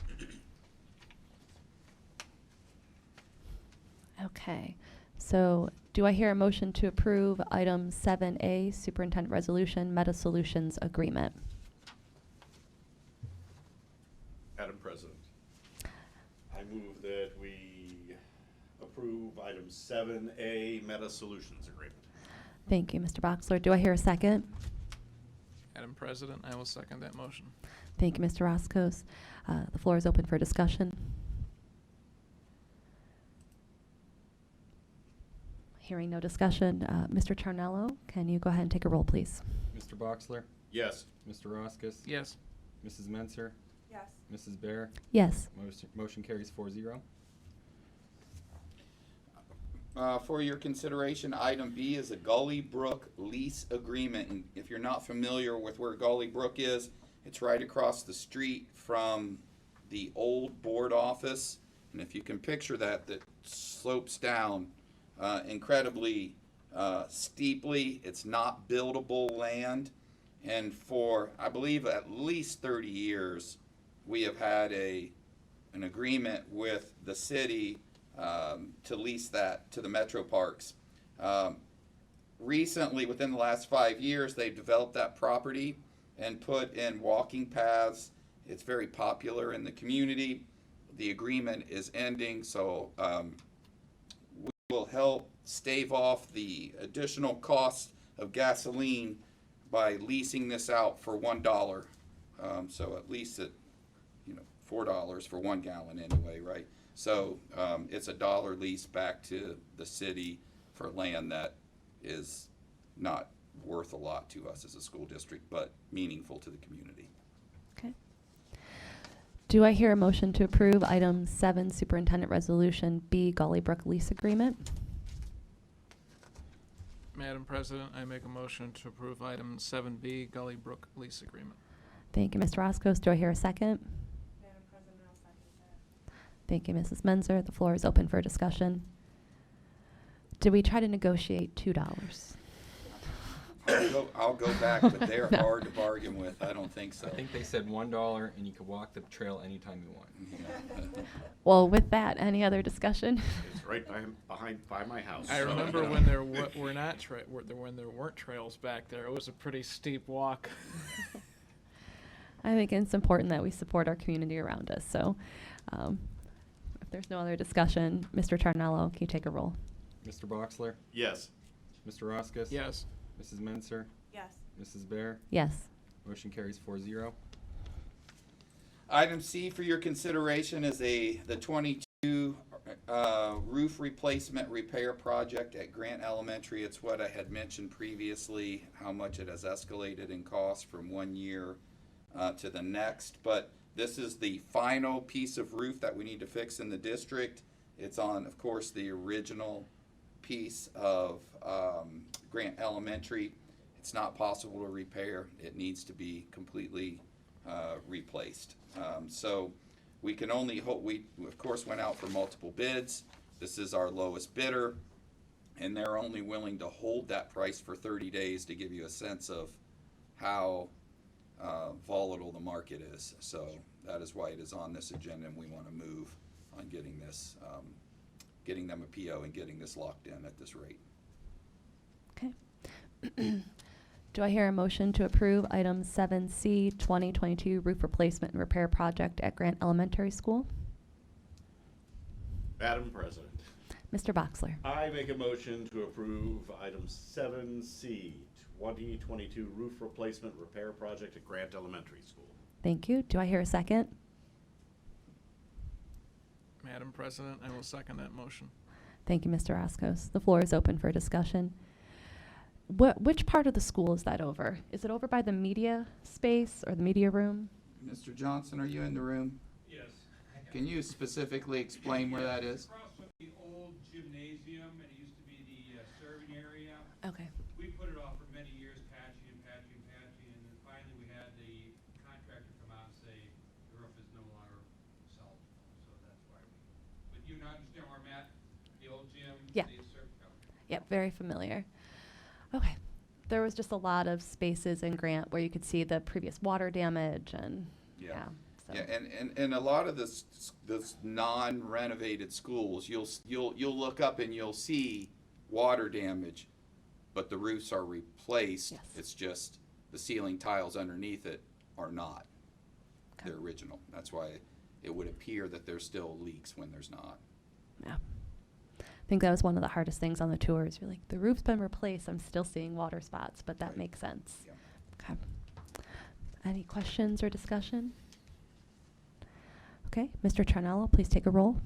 Okay, so do I hear a motion to approve item 7A, Superintendent Resolution Meta Solutions Agreement? Madam President, I move that we approve item 7A, Meta Solutions Agreement. Thank you, Mr. Boxler. Do I hear a second? Madam President, I will second that motion. Thank you, Mr. Roscoe. The floor is open for discussion. Hearing no discussion, Mr. Taranello, can you go ahead and take a roll, please? Mr. Boxler? Yes. Mr. Roskus? Yes. Mrs. Menser? Yes. Mrs. Bear? Yes. Motion carries 4-0. For your consideration, item B is a Gully Brook lease agreement. And if you're not familiar with where Gully Brook is, it's right across the street from the old board office. And if you can picture that slopes down incredibly steeply. It's not buildable land. And for, I believe, at least 30 years, we have had an agreement with the city to lease that to the metro parks. Recently, within the last 5 years, they've developed that property and put in walking paths. It's very popular in the community. The agreement is ending, so we will help stave off the additional cost of gasoline by leasing this out for $1. So at least at $4 for 1 gallon anyway, right? So it's a $1 lease back to the city for land that is not worth a lot to us as a school district, but meaningful to the community. Okay. Do I hear a motion to approve item 7, Superintendent Resolution B, Gully Brook Lease Agreement? Madam President, I make a motion to approve item 7B, Gully Brook Lease Agreement. Thank you, Mr. Roscoe. Do I hear a second? Madam President, I'll second that. Thank you, Mrs. Menzer. The floor is open for discussion. Did we try to negotiate $2? I'll go back, but they're No. hard to bargain with. I don't think so. I think they said $1 and you could walk the trail anytime you want. Yeah. Well, with that, any other discussion? It's right by my house. I so, remember when there when there weren't trails back there. It was a pretty steep walk. I think it's important that we support our community around us. So if there's no other discussion, Mr. Taranello, can you take a roll? Mr. Boxler? Yes. Mr. Roskus? Yes. Mrs. Menser? Yes. Mrs. Bear? Yes. Motion carries 4-0. Item C for your consideration is the 22 roof replacement repair project at Grant Elementary. It's what I had mentioned previously, how much it has escalated in cost from 1 year to the next. But this is the final piece of roof that we need to fix in the district. It's on, of course, the original piece of Grant Elementary. It's not possible to repair. It needs to be completely replaced. So we can only hope. We, of course, went out for multiple bids. This is our lowest bidder, and they're only willing to hold that price for 30 days to give you a sense of how volatile the market is. So that is why it is on this agenda, and we want to move on getting this, getting them a PO and getting this locked in at this rate. Okay. Do I hear a motion to approve item 7C, 2022 roof replacement and repair project at Grant Elementary School? Madam President, Mr. Boxler. I make a motion to approve item 7C, 2022 roof replacement repair project at Grant Elementary School. Thank you. Do I hear a second? Madam President, I will second that motion. Thank you, Mr. Roscoe. The floor is open for discussion. Which part of the school is that over? Is it over by the media space or the media room? Mr. Johnson, are you in the room? Yes. Can you specifically explain where that is? Across from the old gymnasium, and it used to be the serving area. Okay. We put it off for many years, patching and patching and patching, and then finally we had the contractor come out and say the roof is no longer salvageable. So that's why but you understand where I'm at? The old gym? Yeah. The Yep, very familiar. Okay. There was just a lot of spaces in Grant where you could see the previous water damage and so. Yeah, and a lot of this non-renovated schools, you'll look up and you'll see water damage, but the roofs are replaced. Yes. It's just the ceiling tiles underneath it are not. Okay. They're original. That's why it would appear that there's still leaks when there's not. Yeah. I think that was one of the hardest things on the tours. You're like, the roof's been replaced. I'm still seeing water spots, but that Right. makes sense. Yeah. Okay. Any questions or discussion? Okay, Mr. Taranello, please take a roll.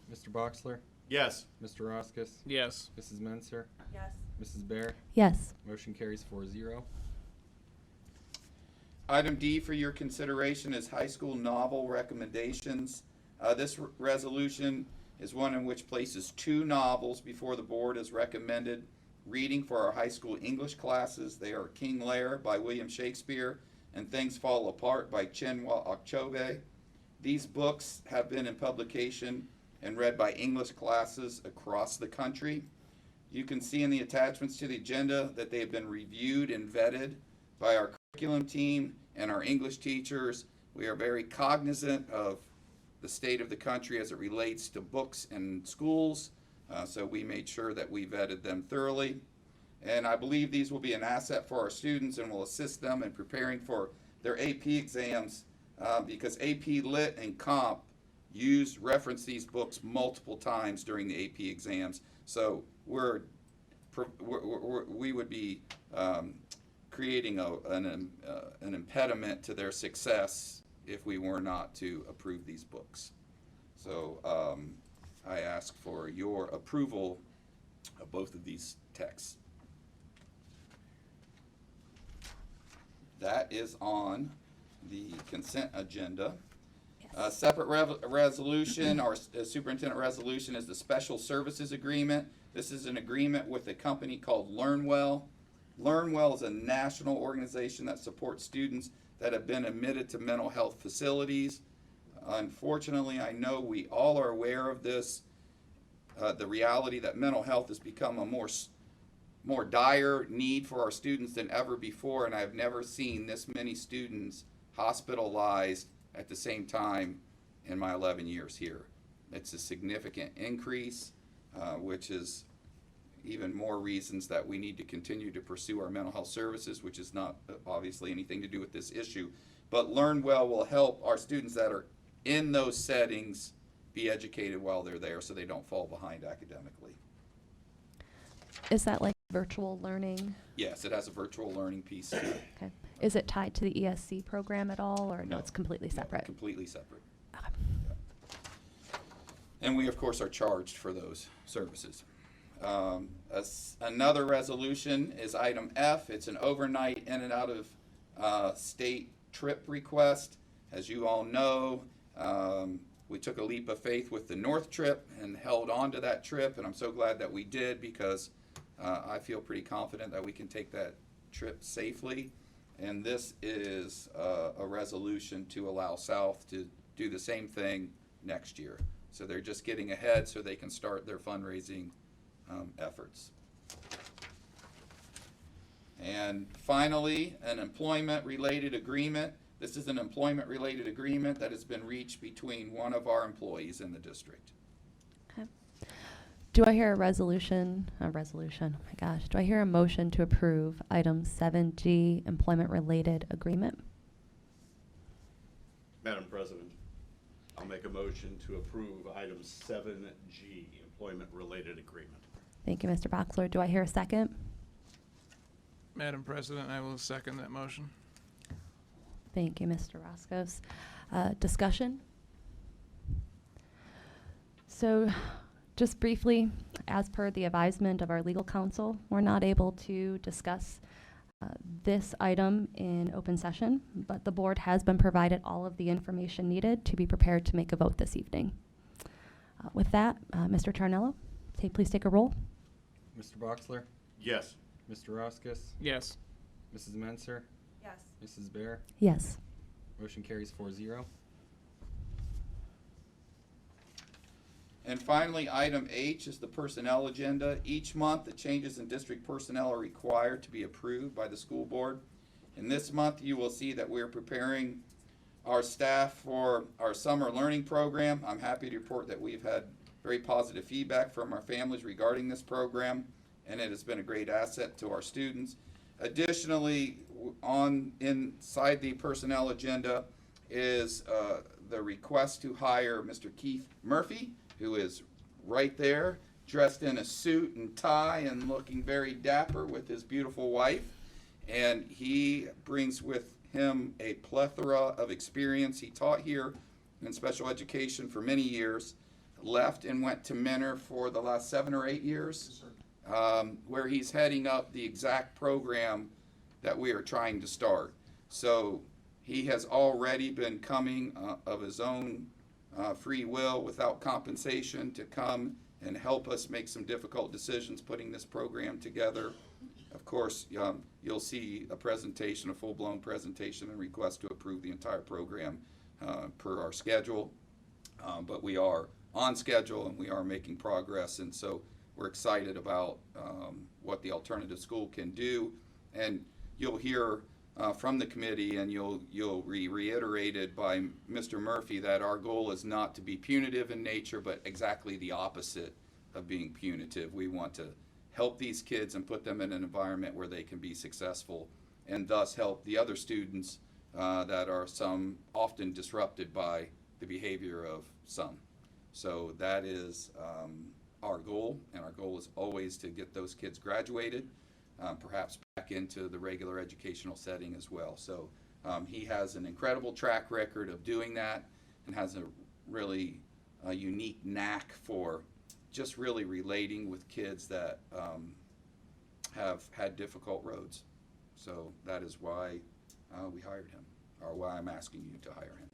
Mr. Boxler? Yes. Mr. Roskus? Yes. Mrs. Menser? Yes. Mrs. Bear? Yes. Motion carries 4-0. Item D for your consideration is high school novel recommendations. This resolution is one in which places 2 novels before the board as recommended reading for our high school English classes. They are King Lear by William Shakespeare and Things Fall Apart by Chinua Achebe. These books have been in publication and read by English classes across the country. You can see in the attachments to the agenda that they have been reviewed and vetted by our curriculum team and our English teachers. We are very cognizant of the state of the country as it relates to books and schools, so we made sure that we vetted them thoroughly. And I believe these will be an asset for our students and will assist them in preparing for their AP exams, because AP Lit and Comp reference these books multiple times during the AP exams. So we would be creating an impediment to their success if we were not to approve these books. So I ask for your approval of both of these texts. That is on the consent agenda. Separate resolution, our superintendent resolution, is the special services agreement. This is an agreement with a company called LearnWell. LearnWell is a national organization that supports students that have been admitted to mental health facilities. Unfortunately, I know we all are aware of this, the reality that mental health has become a more dire need for our students than ever before, and I've never seen this many students hospitalized at the same time in my 11 years here. It's a significant increase, which is even more reasons that we need to continue to pursue our mental health services, which is not obviously anything to do with this issue. But LearnWell will help our students that are in those settings be educated while they're there so they don't fall behind academically. Is that like virtual learning? Yes, it has a virtual learning piece to it. Okay. Is it tied to the ESC program at all, or no, it's completely separate? Completely separate. Okay. Yeah. And we, of course, are charged for those services. Another resolution is item F. It's an overnight in and out of state trip request. As you all know, we took a leap of faith with the North trip and held on to that trip, and I'm so glad that we did, because I feel pretty confident that we can take that trip safely. And this is a resolution to allow South to do the same thing next year. So they're just getting ahead so they can start their fundraising efforts. And finally, an employment-related agreement. This is an employment-related agreement that has been reached between one of our employees in the district. Okay. Do I hear a resolution? Oh my gosh. Do I hear a motion to approve item 7G, employment-related agreement? Madam President, I'll make a motion to approve item 7G, employment-related agreement. Thank you, Mr. Boxler. Do I hear a second? Madam President, I will second that motion. Thank you, Mr. Roscoe. Discussion? So Just briefly, as per the advisement of our legal counsel, we're not able to discuss this item in open session, but the board has been provided all of the information needed to be prepared to make a vote this evening. With that, Mr. Taranello, please take a roll. Mr. Boxler? Yes. Mr. Roskis? Yes. Mrs. Menser? Yes. Mrs. Bear? Yes. Motion carries 4-0. And finally, item H is the personnel agenda. Each month, the changes in district personnel are required to be approved by the school board. And this month, you will see that we're preparing our staff for our summer learning program. I'm happy to report that we've had very positive feedback from our families regarding this program, and it has been a great asset to our students. Additionally, inside the personnel agenda is the request to hire Mr. Keith Murphy, who is right there, dressed in a suit and tie and looking very dapper with his beautiful wife. And he brings with him a plethora of experience. He taught here in special education for many years, left and went to Mentor for the last 7 or 8 years, where he's heading up the exact program that we are trying to start. So he has already been coming of his own free will without compensation to come and help us make some difficult decisions putting this program together. Of course, you'll see a presentation, a full-blown presentation and request to approve the entire program per our schedule. But we are on schedule and we are making progress, and so we're excited about what the alternative school can do. And you'll hear from the committee, and you'll be reiterated by Mr. Murphy, that our goal is not to be punitive in nature, but exactly the opposite of being punitive. We want to help these kids and put them in an environment where they can be successful, and thus help the other students that are some often disrupted by the behavior of some. So that is our goal, and our goal is always to get those kids graduated, perhaps back into the regular educational setting as well. So he has an incredible track record of doing that, and has a really unique knack for just really relating with kids that have had difficult roads. So that is why we hired him, or why I'm asking you to hire him.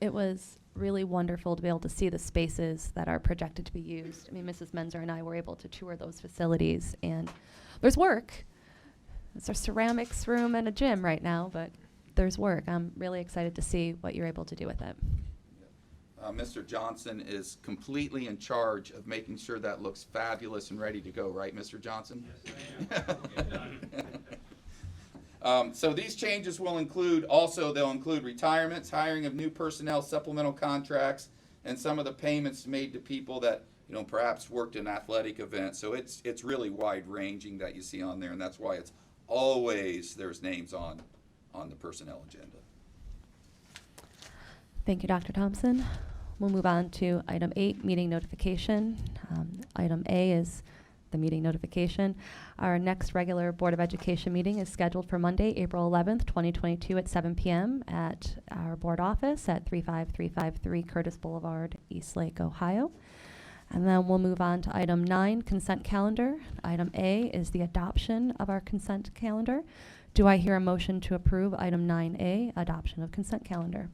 It was really wonderful to be able to see the spaces that are projected to be used. I mean, Mrs. Menzer and I were able to tour those facilities, and there's work. It's a ceramics room and a gym right now, but there's work. I'm really excited to see what you're able to do with it. Mr. Johnson is completely in charge of making sure that looks fabulous and ready to go, right, Mr. Johnson? Yes, I am. We'll get done. So these changes will include, they'll include retirements, hiring of new personnel, supplemental contracts, and some of the payments made to people that, perhaps worked in athletic events. So it's really wide ranging that you see on there, and that's why it's always, there's names on the personnel agenda. Thank you, Dr. Thompson. We'll move on to item 8, meeting notification. Item A is the meeting notification. Our next regular Board of Education meeting is scheduled for Monday, April 11th, 2022 at 7 p.m. at our board office at 35353 Curtis Boulevard, Eastlake, Ohio. And then we'll move on to item 9, consent calendar. Item A is the adoption of our consent calendar. Do I hear a motion to approve item 9A, adoption of consent calendar?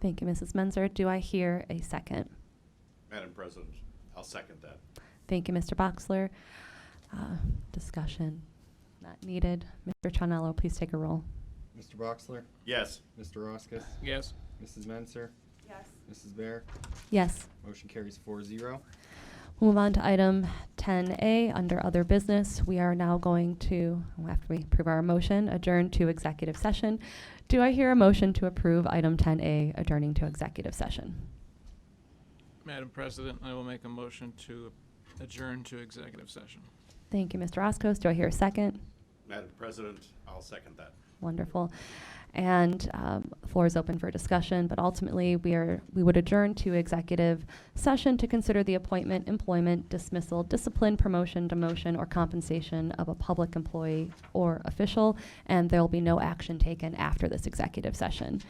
Thank you, Mrs. Menzer. Do I hear a second? Madam President, I'll second that. Thank you, Mr. Boxler. Discussion not needed. Mr. Taranello, please take a roll. Mr. Boxler? Yes. Mr. Roskis? Yes. Mrs. Menser? Yes. Mrs. Bear? Yes. Motion carries 4-0. We'll move on to item 10A, under other business. We are now going to, after we approve our motion, adjourn to executive session. Do I hear a motion to approve item 10A, adjourning to executive session? Madam President, I will make a motion to adjourn to executive session. Thank you, Mr. Oskos. Do I hear a second? Madam President, I'll second that. Wonderful. And floor is open for discussion, but ultimately we would adjourn to executive session to consider the appointment, employment, dismissal, discipline, promotion, demotion, or compensation of a public employee or official, and there will be no action taken after this executive session.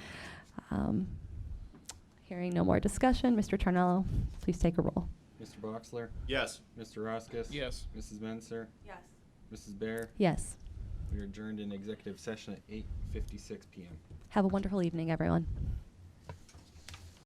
Hearing no more discussion, Mr. Taranello, please take a roll. Mr. Boxler? Yes. Mr. Roskis? Yes. Mrs. Menser? Yes. Mrs. Bear? Yes. We are adjourned in executive session at 8:56 p.m. Have a wonderful evening, everyone.